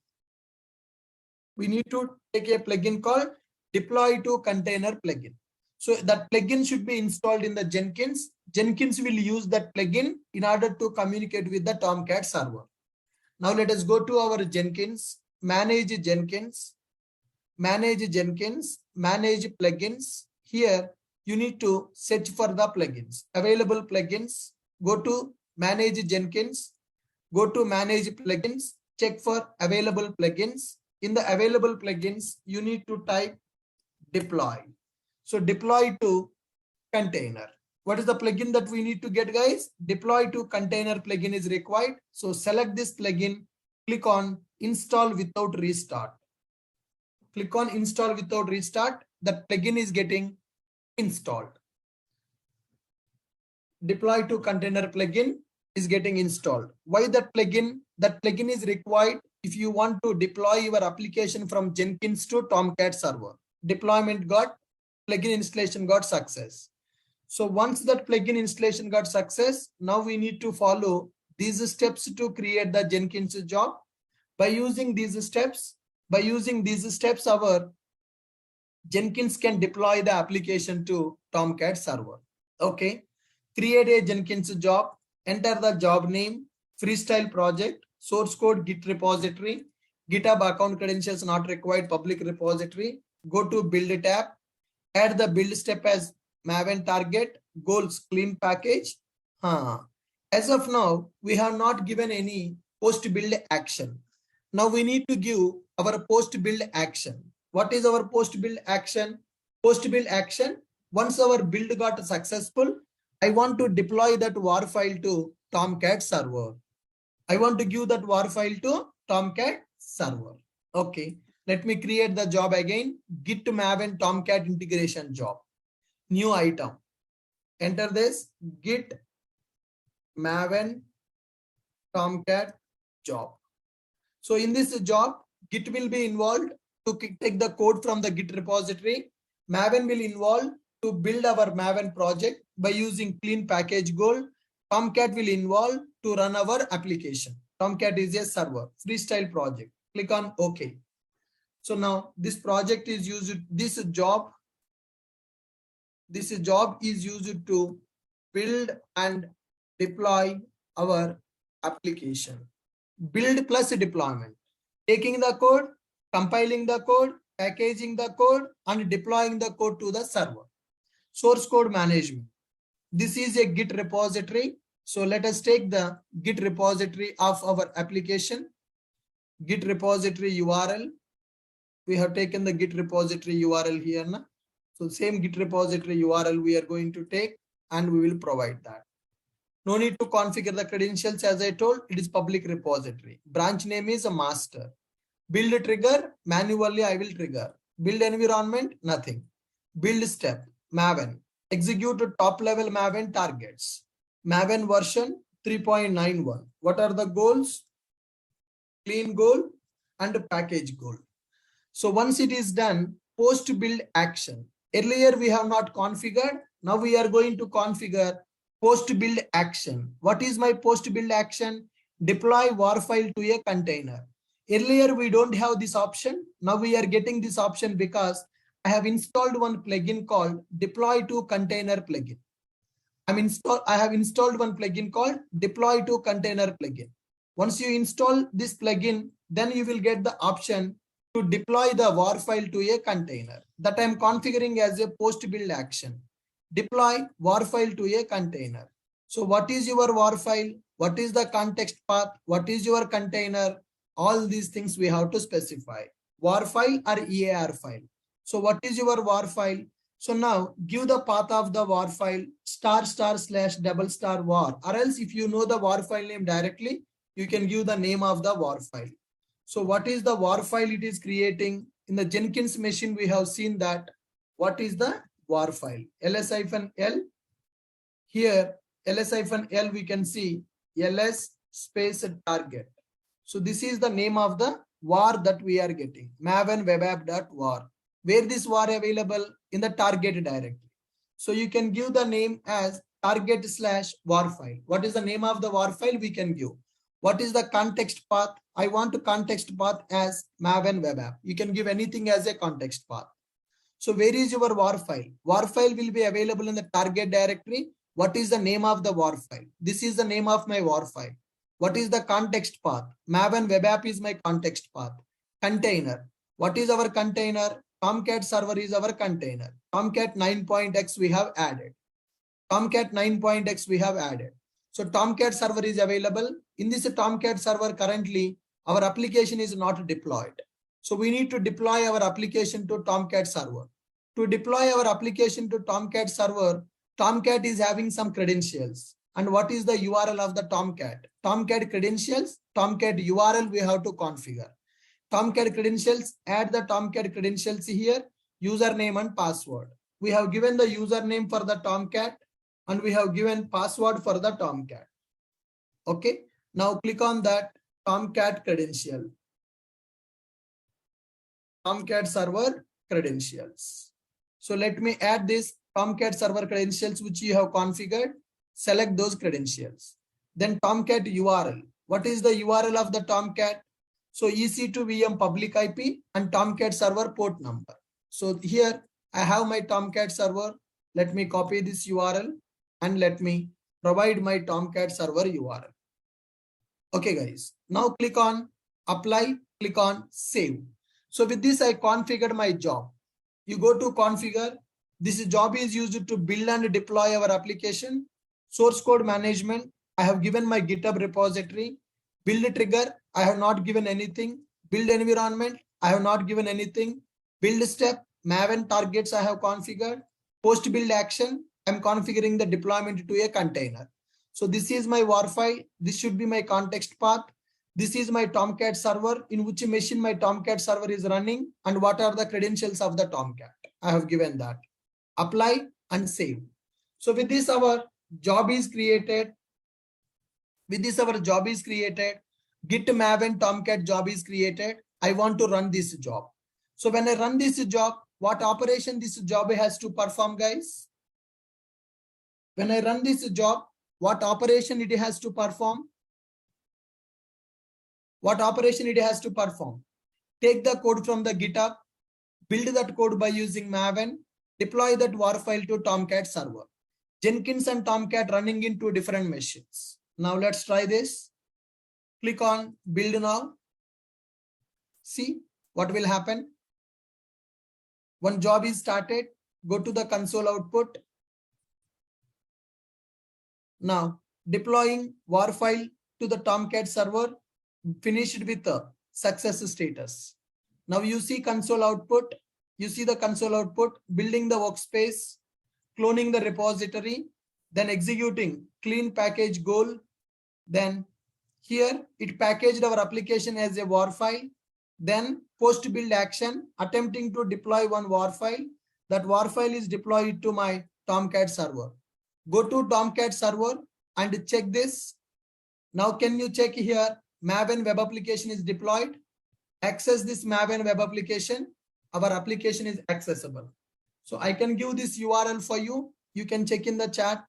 We need to take a plugin called deploy to container plugin. So that plugin should be installed in the Jenkins. Jenkins will use that plugin in order to communicate with the Tomcat server. Now let us go to our Jenkins, manage Jenkins, manage Jenkins, manage plugins. Here you need to search for the plugins, available plugins. Go to manage Jenkins, go to manage plugins, check for available plugins. In the available plugins, you need to type deploy. So deploy to container. What is the plugin that we need to get, guys? Deploy to container plugin is required. So select this plugin, click on install without restart. Click on install without restart. That plugin is getting installed. Deploy to container plugin is getting installed. Why that plugin? That plugin is required if you want to deploy your application from Jenkins to Tomcat server. Deployment got, plugin installation got success. So once that plugin installation got success, now we need to follow these steps to create the Jenkins job. By using these steps, our Jenkins can deploy the application to Tomcat server. Okay. Create a Jenkins job, enter the job name, freestyle project, source code, Git repository, GitHub account credentials not required, public repository. Go to build tab, add the build step as Maven target, goals, clean package. As of now, we have not given any post build action. Now we need to give our post build action. What is our post build action? Post build action, once our build got successful, I want to deploy that WAR file to Tomcat server. I want to give that WAR file to Tomcat server. Okay, let me create the job again. Git Maven Tomcat integration job. New item. Enter this Git Maven Tomcat job. So in this job, Git will be involved to take the code from the Git repository. Maven will involve to build our Maven project by using clean package goal. Tomcat will involve to run our application. Tomcat is a server, freestyle project. Click on OK. So now this project is used, this job is used to build and deploy our application. Build plus deployment. Taking the code, compiling the code, packaging the code, and deploying the code to the server. Source code management. This is a Git repository. So let us take the Git repository of our application. Git repository URL. We have taken the Git repository URL here. Na? So same Git repository URL we are going to take and we will provide that. No need to configure the credentials. As I told, it is public repository. Branch name is a master. Build trigger, manually I will trigger. Build environment, nothing. Build step, Maven. Execute top level Maven targets. Maven version 3.91. What are the goals? Clean goal and package goal. So once it is done, post build action. Earlier we have not configured. Now we are going to configure post build action. What is my post build action? Deploy WAR file to a container. Earlier we don't have this option. Now we are getting this option because I have installed one plugin called deploy to container plugin. I have installed one plugin called deploy to container plugin. Once you install this plugin, then you will get the option to deploy the WAR file to a container that I am configuring as a post build action. Deploy WAR file to a container. So what is your WAR file? What is the context path? What is your container? All these things we have to specify. WAR file or EAR file. So what is your WAR file? So now give the path of the WAR file */* WAR, or else if you know the WAR file name directly, you can give the name of the WAR file. So what is the WAR file it is creating? In the Jenkins machine, we have seen that. What is the WAR file? ls-l. Here, ls-l, we can see ls space target. So this is the name of the WAR that we are getting. Maven web app.war. Where this WAR available? In the target directory. So you can give the name as target/WAR file. What is the name of the WAR file? We can give. What is the context path? I want to context path as Maven web app. You can give anything as a context path. So where is your WAR file? WAR file will be available in the target directory. What is the name of the WAR file? This is the name of my WAR file. What is the context path? Maven web app is my context path. Container. What is our container? Tomcat server is our container. Tomcat 9.x we have added. Tomcat 9.x we have added. So Tomcat server is available. In this Tomcat server currently, our application is not deployed. So we need to deploy our application to Tomcat server. To deploy our application to Tomcat server, Tomcat is having some credentials. And what is the URL of the Tomcat? Tomcat credentials, Tomcat URL we have to configure. Tomcat credentials, add the Tomcat credentials here, username and password. We have given the username for the Tomcat and we have given password for the Tomcat. Okay, now click on that Tomcat credential. Tomcat server credentials. So let me add this Tomcat server credentials which you have configured. Select those credentials. Then Tomcat URL. What is the URL of the Tomcat? So EC2 VM public IP and Tomcat server port number. So here I have my Tomcat server. Let me copy this URL and let me provide my Tomcat server URL. Okay guys, now click on apply, click on save. So with this I configured my job. You go to configure. This job is used to build and deploy our application. Source code management, I have given my GitHub repository. Build trigger, I have not given anything. Build environment, I have not given anything. Build step, Maven targets I have configured. Post build action, I'm configuring the deployment to a container. So this is my war file. This should be my context path. This is my Tomcat server, in which machine my Tomcat server is running and what are the credentials of the Tomcat. I have given that. Apply and save. So with this our job is created. With this our job is created. Git Maven Tomcat job is created. I want to run this job. So when I run this job, what operation this job has to perform, guys? When I run this job, what operation it has to perform? What operation it has to perform? Take the code from the GitHub, build that code by using Maven, deploy that war file to Tomcat server. Jenkins and Tomcat running in two different machines. Now let's try this. Click on build now. See what will happen. One job is started. Go to the console output. Now deploying war file to the Tomcat server finished with a success status. Now you see console output. You see the console output, building the workspace, cloning the repository, then executing clean package goal. Then here it packaged our application as a war file. Then post build action, attempting to deploy one war file. That war file is deployed to my Tomcat server. Go to Tomcat server and check this. Now can you check here? Maven web application is deployed. Access this Maven web application. Our application is accessible. So I can give this URL for you. You can check in the chat.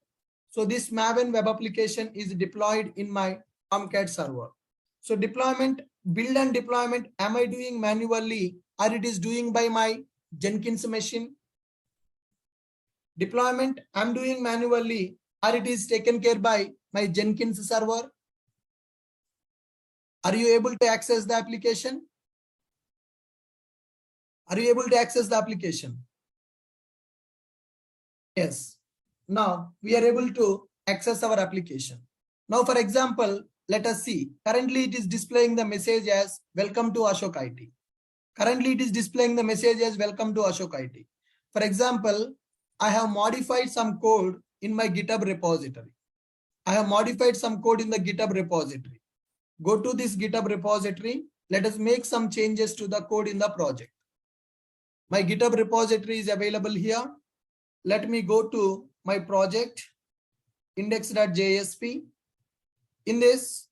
So this Maven web application is deployed in my Tomcat server. So deployment, build and deployment, am I doing manually or it is doing by my Jenkins machine? Deployment, I'm doing manually or it is taken care by my Jenkins server. Are you able to access the application? Are you able to access the application? Yes. Now we are able to access our application. Now, for example, let us see. Currently, it is displaying the message as welcome to Ashok IT. Currently, it is displaying the message as welcome to Ashok IT. For example, I have modified some code in my GitHub repository. I have modified some code in the GitHub repository. Go to this GitHub repository. Let us make some changes to the code in the project. My GitHub repository is available here. Let me go to my project, index.jsp. In this,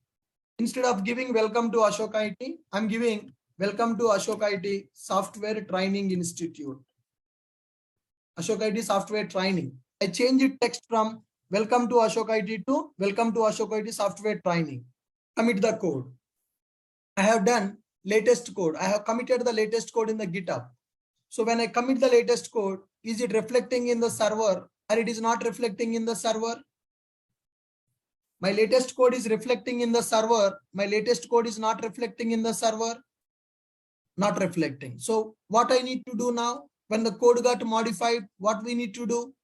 instead of giving welcome to Ashok IT, I'm giving welcome to Ashok IT Software Training Institute. Ashok IT Software Training. I change it text from welcome to Ashok IT to welcome to Ashok IT Software Training. Commit the code. I have done latest code. I have committed the latest code in the GitHub. So when I commit the latest code, is it reflecting in the server or it is not reflecting in the server? My latest code is reflecting in the server. My latest code is not reflecting in the server. Not reflecting. So what I need to do now, when the code got modified, what we need to do?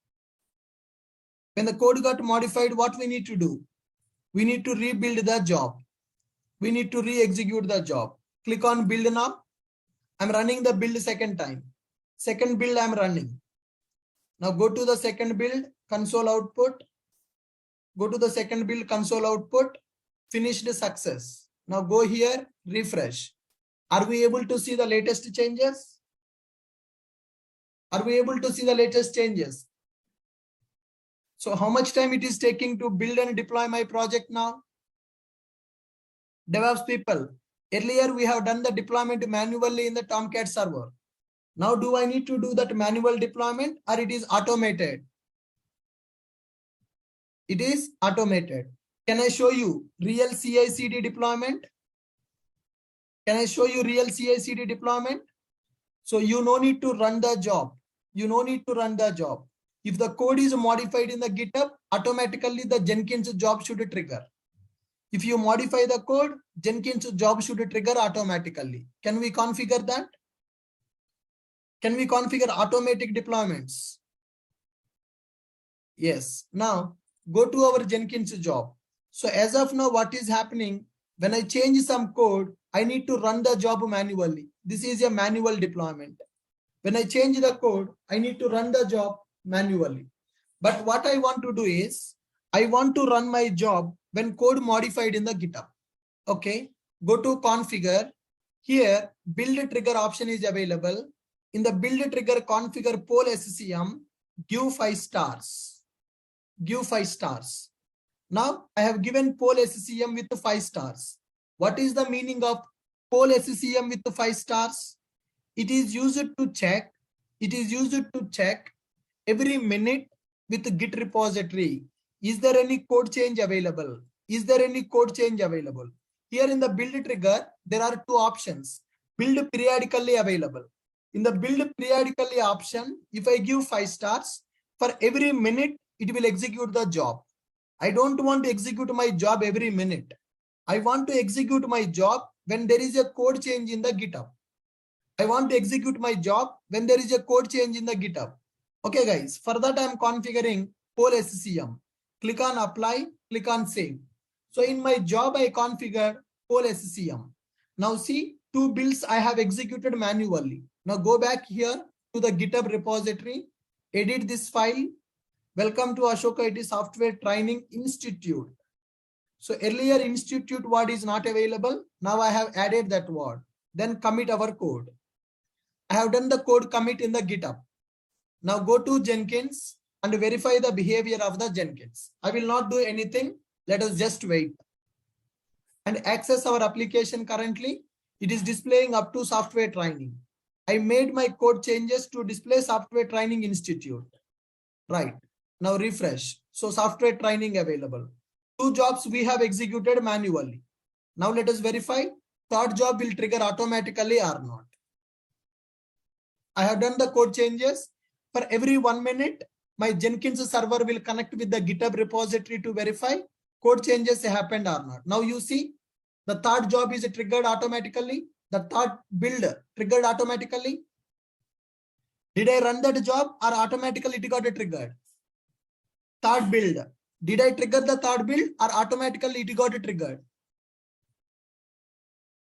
When the code got modified, what we need to do? We need to rebuild the job. We need to re-execute the job. Click on build now. I'm running the build second time. Second build I'm running. Now go to the second build. console output. Go to the second build, console output, finished success. Now go here, refresh. Are we able to see the latest changes? Are we able to see the latest changes? So how much time it is taking to build and deploy my project now? DevOps people, earlier we have done the deployment manually in the Tomcat server. Now do I need to do that manual deployment or it is automated? It is automated. Can I show you real CI/CD deployment? Can I show you real CI/CD deployment? So you no need to run the job. You no need to run the job. If the code is modified in the GitHub, automatically the Jenkins job should trigger. If you modify the code, Jenkins job should trigger automatically. Can we configure that? Can we configure automatic deployments? Yes. Now go to our Jenkins job. So as of now, what is happening? When I change some code, I need to run the job manually. This is a manual deployment. When I change the code, I need to run the job manually. But what I want to do is, I want to run my job when code modified in the GitHub. Okay, go to configure. Here, build trigger option is available. In the build trigger, configure poll SCM, give 5 stars. Give 5 stars. Now I have given poll SCM with 5 stars. What is the meaning of poll SCM with 5 stars? It is used to check. It is used to check every minute with Git repository. Is there any code change available? Is there any code change available? Here in the build trigger, there are 2 options. Build periodically available. In the build periodically option, if I give 5 stars, for every minute, it will execute the job. I don't want to execute my job every minute. I want to execute my job when there is a code change in the GitHub. I want to execute my job when there is a code change in the GitHub. Okay, guys, for that I'm configuring poll SCM. Click on apply, click on save. So in my job, I configured poll SCM. Now see, 2 builds I have executed manually. Now go back here to the GitHub repository, edit this file. Welcome to Ashoka IT Software Training Institute. So earlier institute word is not available. Now I have added that word. Then commit our code. I have done the code commit in the GitHub. Now go to Jenkins and verify the behavior of the Jenkins. I will not do anything. Let us just wait. And access our application currently. It is displaying up to software training. I made my code changes to display software training institute. Right. Now refresh. So software training available. 2 jobs we have executed manually. Now let us verify. 3rd job will trigger automatically or not. I have done the code changes. For every 1 minute, my Jenkins server will connect with the GitHub repository to verify code changes happened or not. Now you see the 3rd job is triggered automatically. The 3rd build triggered automatically. Did I run that job or automatically it got triggered? 3rd build. Did I trigger the 3rd build or automatically it got triggered?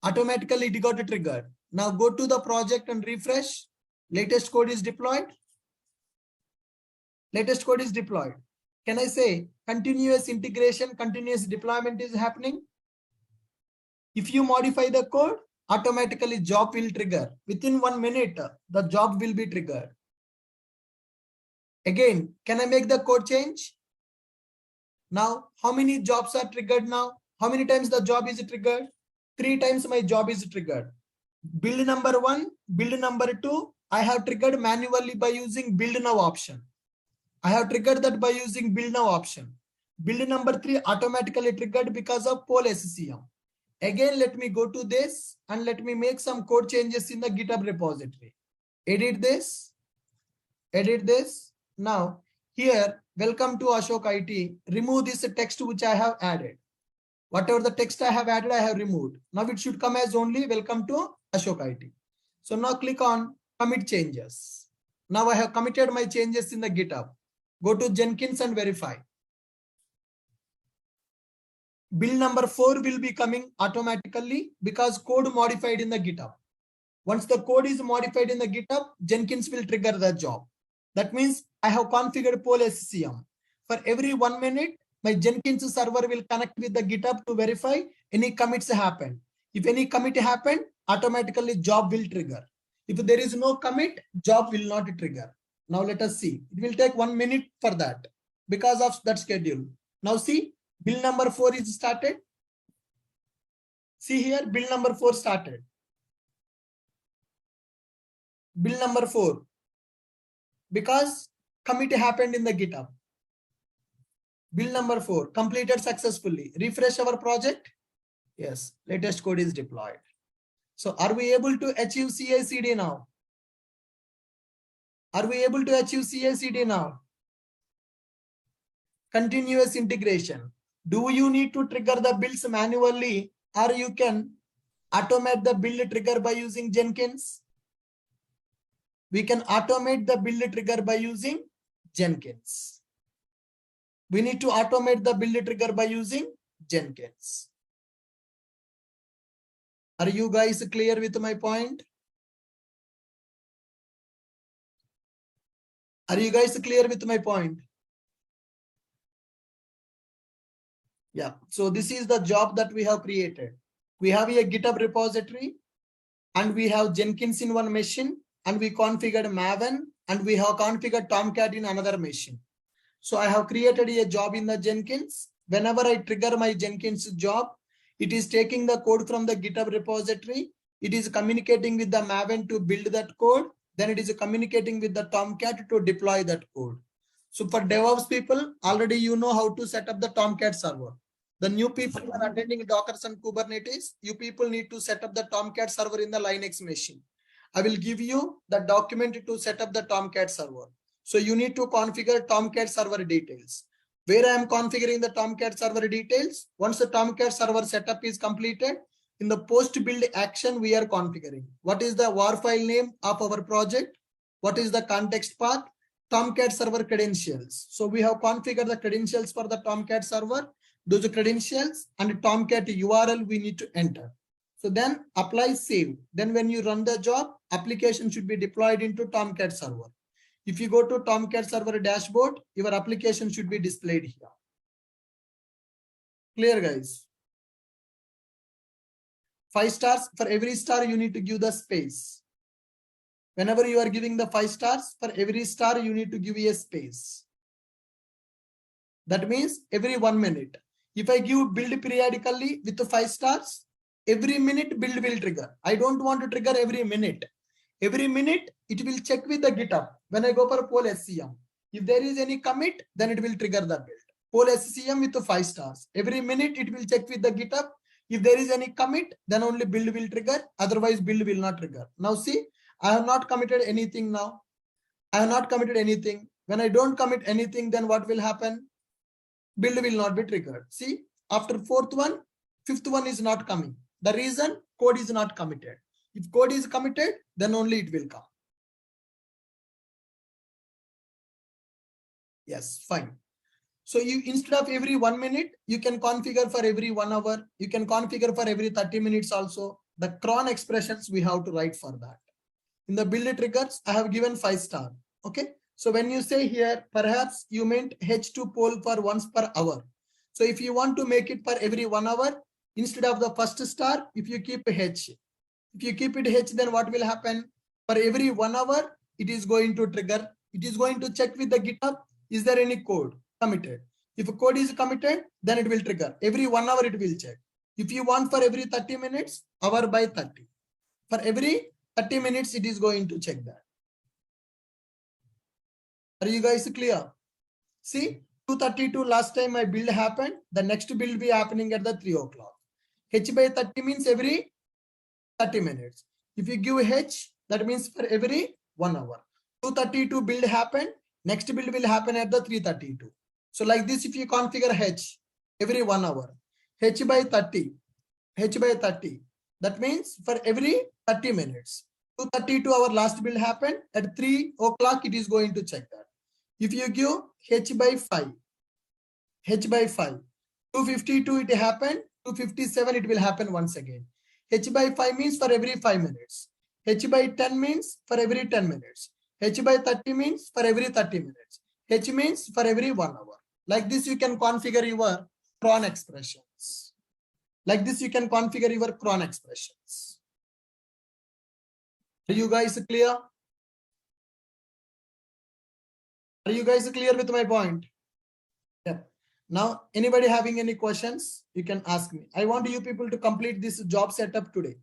Automatically it got triggered. Now go to the project and refresh. Latest code is deployed. Latest code is deployed. Can I say continuous integration, continuous deployment is happening? If you modify the code, automatically job will trigger. Within 1 minute, the job will be triggered. Again, can I make the code change? Now, how many jobs are triggered now? How many times the job is triggered? 3 times my job is triggered. Build number 1, build number 2, I have triggered manually by using build now option. I have triggered that by using build now option. Build number 3 automatically triggered because of poll SCM. Again, let me go to this and let me make some code changes in the GitHub repository. Edit this. Edit this. Now, here, welcome to Ashoka IT. Remove this text which I have added. Whatever the text I have added, I have removed. Now it should come as only welcome to Ashoka IT. So now click on commit changes. Now I have committed my changes in the GitHub. Go to Jenkins and verify. Build number 4 will be coming automatically because code modified in the GitHub. Once the code is modified in the GitHub, Jenkins will trigger the job. That means I have configured poll SCM. For every 1 minute, my Jenkins server will connect with the GitHub to verify any commits happen. If any commit happen, automatically job will trigger. If there is no commit, job will not trigger. Now let us see. It will take 1 minute for that because of that schedule. Now see, bill number 4 is started. See here, bill number 4 started. Bill number 4. Because commit happened in the GitHub. Bill number 4 completed successfully. Refresh our project. Yes, latest code is deployed. So are we able to achieve CI/CD now? Are we able to achieve CI/CD now? Continuous integration. Do you need to trigger the builds manually, or you can automate the build trigger by using Jenkins? We can automate the build trigger by using Jenkins. We need to automate the build trigger by using Jenkins. Are you guys clear with my point? Are you guys clear with my point? Yeah, so this is the job that we have created. We have a GitHub repository and we have Jenkins in one machine and we configured Maven and we have configured Tomcat in another machine. So I have created a job in the Jenkins. Whenever I trigger my Jenkins job, it is taking the code from the GitHub repository. It is communicating with the Maven to build that code. Then it is communicating with the Tomcat to deploy that code. So for DevOps people, already you know how to set up the Tomcat server. The new people who are attending Docker and Kubernetes, you people need to set up the Tomcat server in the Linux machine. I will give you the document to set up the Tomcat server. So you need to configure Tomcat server details. Where I am configuring the Tomcat server details, once the Tomcat server setup is completed, in the post build action, we are configuring. What is the war file name of our project? What is the context path? Tomcat server credentials. So we have configured the credentials for the Tomcat server, those credentials and Tomcat URL we need to enter. So then apply save. Then when you run the job, application should be deployed into Tomcat server. If you go to Tomcat server dashboard, your application should be displayed here. Clear, guys? 5 stars. For every star, you need to give the space. Whenever you are giving the 5 stars, for every star, you need to give a space. That means every 1 minute. If I give build periodically with the 5 stars, every minute build will trigger. I don't want to trigger every minute. Every minute, it will check with the GitHub. When I go for poll SCM, if there is any commit, then it will trigger the build. Poll SCM with the 5 stars. Every minute, it will check with the GitHub. If there is any commit, then only build will trigger. Otherwise, build will not trigger. Now see, I have not committed anything now. I have not committed anything. When I don't commit anything, then what will happen? Build will not be triggered. See, after 4th one, 5th one is not coming. The reason, code is not committed. If code is committed, then only it will come. Yes, fine. So you, instead of every 1 minute, you can configure for every 1 hour. You can configure for every 30 minutes also. The cron expressions we have to write for that. In the build triggers, I have given 5 star. Okay. So when you say here, perhaps you meant H2 poll for once per hour. So if you want to make it for every 1 hour, instead of the first star, if you keep H. If you keep it H, then what will happen? For every 1 hour, it is going to trigger. It is going to check with the GitHub. Is there any code committed? If a code is committed, then it will trigger. Every 1 hour, it will check. If you want for every 30 minutes, hour by 30. For every 30 minutes, it is going to check that. Are you guys clear? See, 2:32 last time my build happened. The next build will be happening at the 3 o'clock. H by 30 means every 30 minutes. If you give H, that means for every 1 hour. 2:32 build happened. Next build will happen at the 3:32. So like this, if you configure H every 1 hour, H by 30, H by 30. That means for every 30 minutes. 2:32 our last build happened. At 3 o'clock, it is going to check that. If you give H by 5, H by 5, 2:52 it happened, 2:57 it will happen once again. H by 5 means for every 5 minutes. H by 10 means for every 10 minutes. H by 30 means for every 30 minutes. H means for every 1 hour. Like this, you can configure your cron expressions. Like this, you can configure your cron expressions. Are you guys clear? Are you guys clear with my point? Yeah. Now, anybody having any questions, you can ask me. I want you people to complete this job setup today.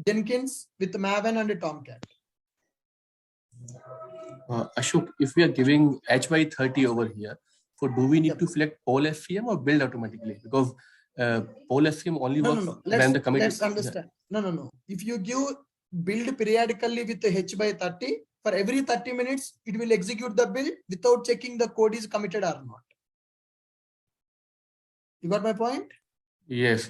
Jenkins with Maven and Tomcat. Ashok, if we are giving H by 30 over here, so do we need to select all FVM or build automatically? Because all FVM only works when the commit. Let's understand. No. If you give build periodically with the H by 30, for every 30 minutes, it will execute the build without checking the code is committed or not. You got my point? Yes.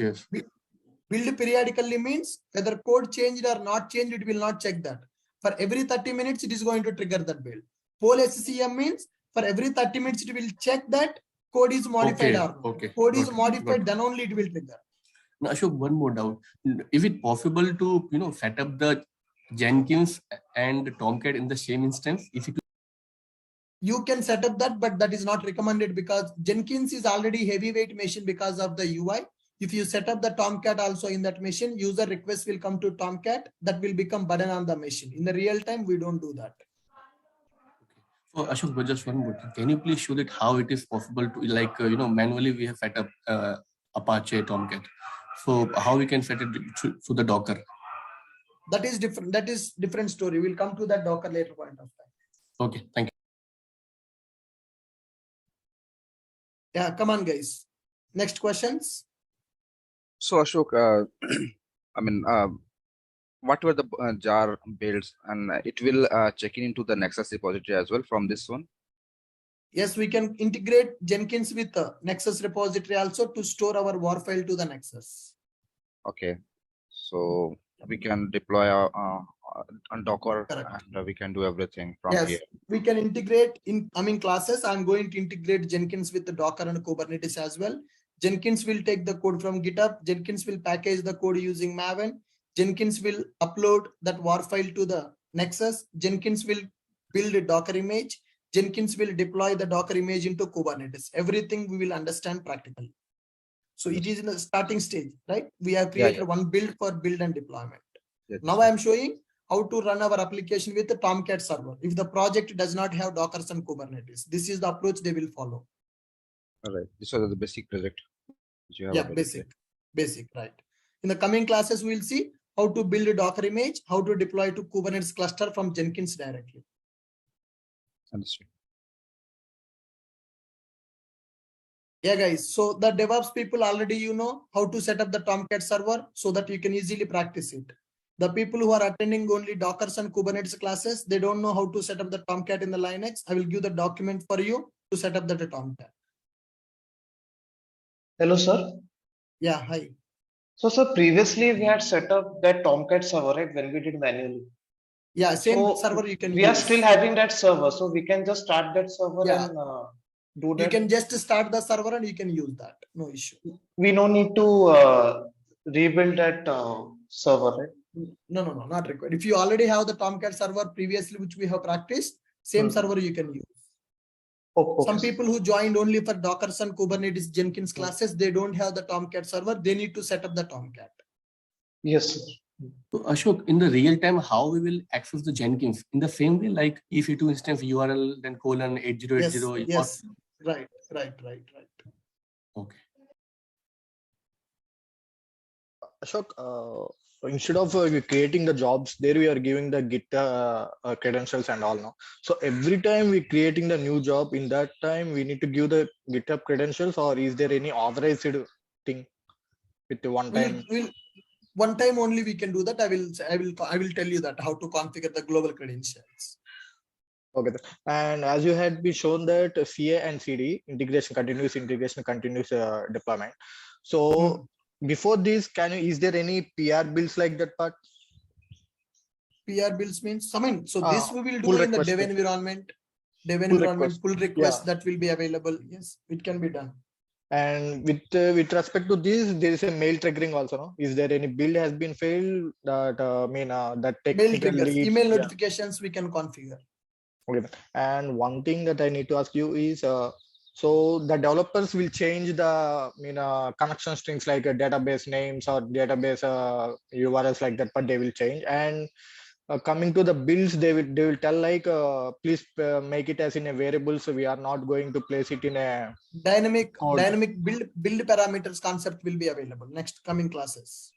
Build periodically means whether code changed or not changed, it will not check that. For every 30 minutes, it is going to trigger that build. Poll SCM means for every 30 minutes, it will check that code is modified or not. Code is modified, then only it will trigger. Now, Ashok, one more doubt. Is it possible to set up the Jenkins and Tomcat in the same instance? You can set up that, but that is not recommended because Jenkins is already heavyweight machine because of the UI. If you set up the Tomcat also in that machine, user request will come to Tomcat. That will become burden on the machine. In the real time, we don't do that. So Ashok, but just one more thing. Can you please show that how it is possible to manually we have set up Apache Tomcat. So how we can set it to the Docker? That is different. That is different story. We'll come to that Docker later point of time. Okay, thank you. Yeah, come on, guys. Next questions. So Ashok, what were the jar builds, and it will check in into the Nexus repository as well from this one? Yes, we can integrate Jenkins with the Nexus repository also to store our war file to the Nexus. Okay, so we can deploy on Docker. Correct. And we can do everything from yes, here. We can integrate in coming classes. I'm going to integrate Jenkins with the Docker and Kubernetes as well. Jenkins will take the code from GitHub. Jenkins will package the code using Maven. Jenkins will upload that war file to the Nexus. Jenkins will build a Docker image. Jenkins will deploy the Docker image into Kubernetes. Everything we will understand practically. So it is in the starting stage, right? We have created one build for build and deployment. Now I am showing how to run our application with the Tomcat server. If the project does not have Docker and Kubernetes, this is the approach they will follow. All right. This was the basic project. Yeah, basic, right. In the coming classes, we will see how to build a Docker image, how to deploy to Kubernetes cluster from Jenkins directly. Understood. Yeah, guys. So the DevOps people already, how to set up the Tomcat server so that you can easily practice it. The people who are attending only Docker and Kubernetes classes, they don't know how to set up the Tomcat in the Linux. I will give the document for you to set up the Tomcat. Hello, sir. Yeah, hi. So, sir, previously we had set up that Tomcat server, right, when we did manually. Yeah, same server you can use. We are still having that server, so we can just start that server and do that. You can just start the server and you can use that. No issue. We don't need to rebuild that server, right? No, not required. If you already have the Tomcat server previously, which we have practiced, same server you can use. Okay. Some people who joined only for Docker and Kubernetes Jenkins classes, they don't have the Tomcat server. They need to set up the Tomcat. Yes, sir. So Ashok, in the real time, how we will access the Jenkins? In the same way, like EC2 instance URL, then colon 8080. Yes. Right. Okay. Ashok, instead of creating the jobs, there we are giving the Git credentials and all now. So every time we creating the new job, in that time we need to give the GitHub credentials, or is there any authorized thing with the one time? One time only we can do that. I will tell you that how to configure the global credentials. Okay. And as you had been shown that CA and CD integration, continuous deployment. So before this, is there any PR builds like that part? PR builds means, this we will do in the dev environment. Pull request that will be available. Yes, it can be done. And with respect to this, there is a mail triggering also. No? Is there any build has been failed that that technically email notifications we can configure. Okay. And one thing that I need to ask you is, so the developers will change the connection strings like database names or database URLs like that, but they will change. And coming to the builds, they will tell like, please make it as in a variable, so we are not going to place it in a Dynamic code. build parameters concept will be available next coming classes.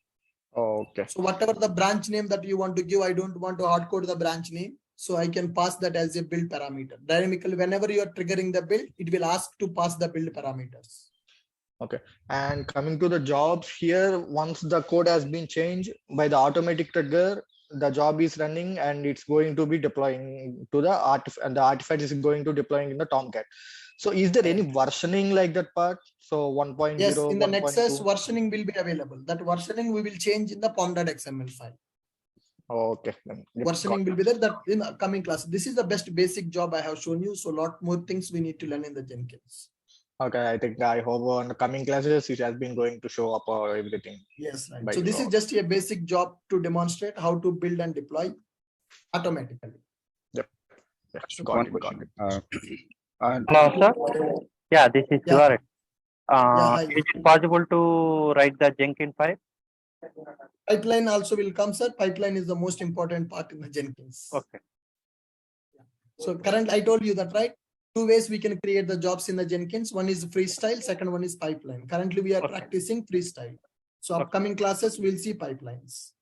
Okay. So whatever the branch name that you want to give, I don't want to hard code the branch name. So I can pass that as a build parameter. Dynamically, whenever you are triggering the build, it will ask to pass the build parameters. Okay. And coming to the jobs here, once the code has been changed by the automatic trigger, the job is running and it's going to be deploying to the and the artifact is going to deploying in the Tomcat. So is there any versioning like that part? So 1.0, Yes, in the Nexus 1.2? versioning will be available. That versioning we will change in the pom.xml file. Okay. Then, yep, Versioning got will be there that in the coming class. This is the best basic job I have shown you. So a lot more things we need to learn in the Jenkins. Okay, I hope on the coming classes it has been going to show up everything. Yes, right. By So this is just a basic job to demonstrate how to build and deploy automatically. Yep. Yes, One got it. question. Hello, sir. Yeah, this is Yeah. Shivarit. Hi. Is it possible to write the Jenkins file? Pipeline also will come, sir. Pipeline is the most important part in the Jenkins. Okay. So currently, I told you that, right? Two ways we can create the jobs in the Jenkins. One is freestyle, second one is pipeline. Currently, we are Okay. practicing freestyle. So Okay. upcoming classes, we'll see pipelines.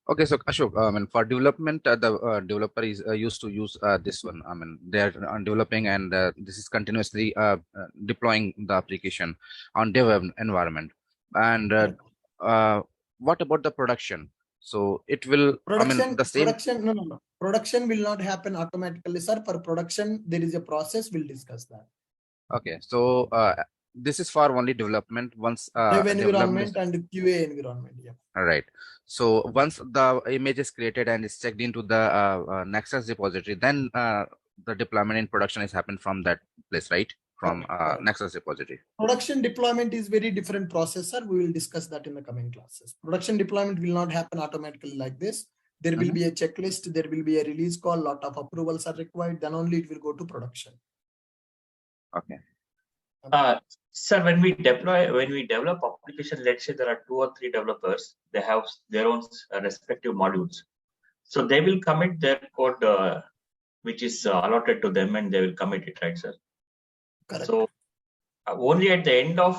Okay, so Ashok, for development, the developer is used to use this one. I mean, they're developing, and this is continuously deploying the application on dev environment. And what about the production? So it will, Production, the same. no. Production will not happen automatically, sir. For production, there is a process. We'll discuss that. Okay, so this is for only development. Once Dev development environment and QA environment. Yeah. all right. So once the image is created and is checked into the Nexus repository, then the deployment in production is happened from that place, right? From Correct. Nexus repository. Production deployment is very different process, sir. We will discuss that in the coming classes. Production deployment will not happen automatically like this. There will be a checklist. There will be a release call. Lot of approvals are required. Then only it will go to production. Okay. Sir, when we develop application, let's say there are 2 or 3 developers, they have their own respective modules. So they will commit their code, which is allotted to them, and they will commit it, right, sir? Correct. So only at the end of,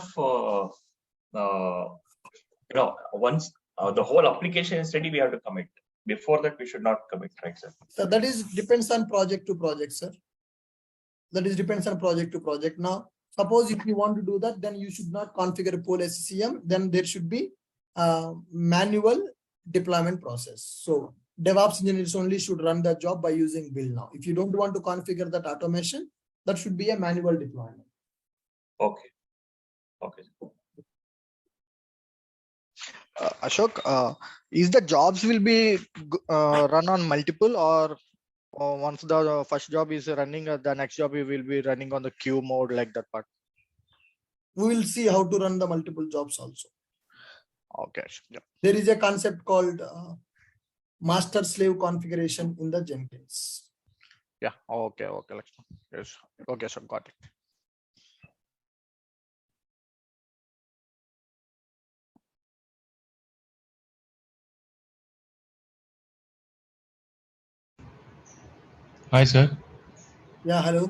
once the whole application is ready, we have to commit. Before that, we should not commit, right, sir? So that is depends on project to project, sir. That is depends on project to project. Now, suppose if you want to do that, then you should not configure pole SCCM. Then there should be manual deployment process. So DevOps engineers only should run the job by using build now. If you don't want to configure that automation, that should be a manual deployment. Okay. Okay. Ashok, is the jobs will be run on multiple, or once the first job is running, the next job we will be running on the queue mode like that part? We will see how to run the multiple jobs also. Okay. Yep. There is a concept called master slave configuration in the Jenkins. Yeah. Okay. Yes. Okay. So got it. Hi, sir. Yeah. Hello.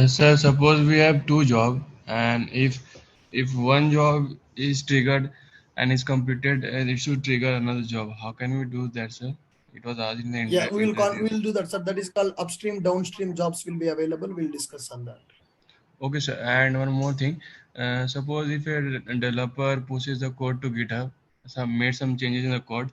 Sir, suppose we have two jobs, and if one job is triggered and is completed, and it should trigger another job. How can we do that, sir? It was asked in the Yeah, we'll do that, sir. That is called upstream, downstream jobs will be available. We'll discuss on that. Okay, sir. And one more thing. Suppose if a developer pushes the code to GitHub, made some changes in the code.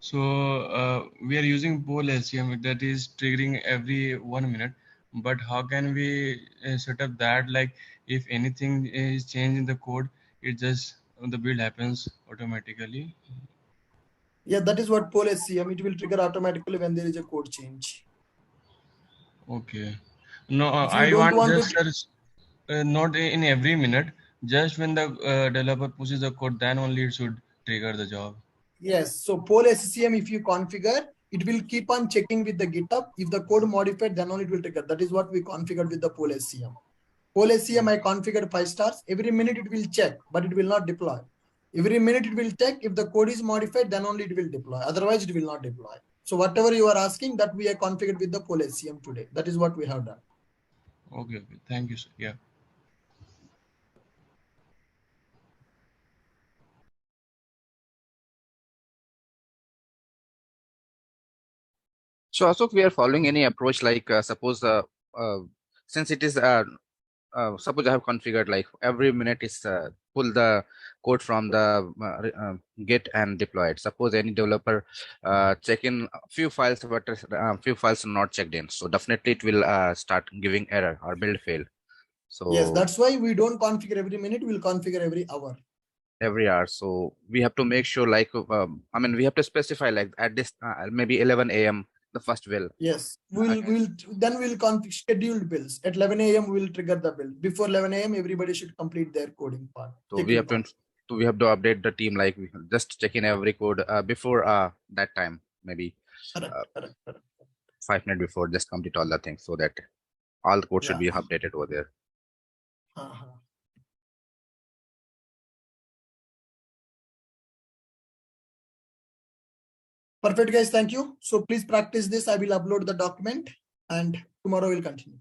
So we are using pole SCM that is triggering every 1 minute. But how can we set up that? Like if anything is changed in the code, it just the build happens automatically. Yeah, that is what pole SCM. It will trigger automatically when there is a code change. Okay. No, I want just not in every minute. Just when the developer pushes the code, then only it should trigger the job. Yes. So pole SCM, if you configure, it will keep on checking with the GitHub. If the code modified, then only it will trigger. That is what we configured with the poll SCM. Poll SCM, I configured 5 stars. Every minute it will check, but it will not deploy. Every minute it will check. If the code is modified, then only it will deploy. Otherwise, it will not deploy. So whatever you are asking, that we are configured with the poll SCM today. That is what we have done. Okay. Thank you, sir. Yeah. So Ashok, we are following any approach like suppose since it is suppose I have configured like every minute is pull the code from the Git and deploy it. Suppose any developer check in a few files, but few files are not checked in. So definitely it will start giving error or build fail. So yes, that's why we don't configure every minute. We'll configure every hour. Every hour. So we have to make sure like I mean we have to specify like at this maybe 11 a.m. the first will. Yes, we'll configure scheduled builds. At 11 a.m. we'll trigger the build. Before 11 a.m. everybody should complete their coding part. So we have to update the team like just check in every code before that time, maybe correct. 5 minutes before, just complete all the things so that all the code should be updated over there. Perfect, guys. Thank you. So please practice this. I will upload the document and tomorrow we'll continue.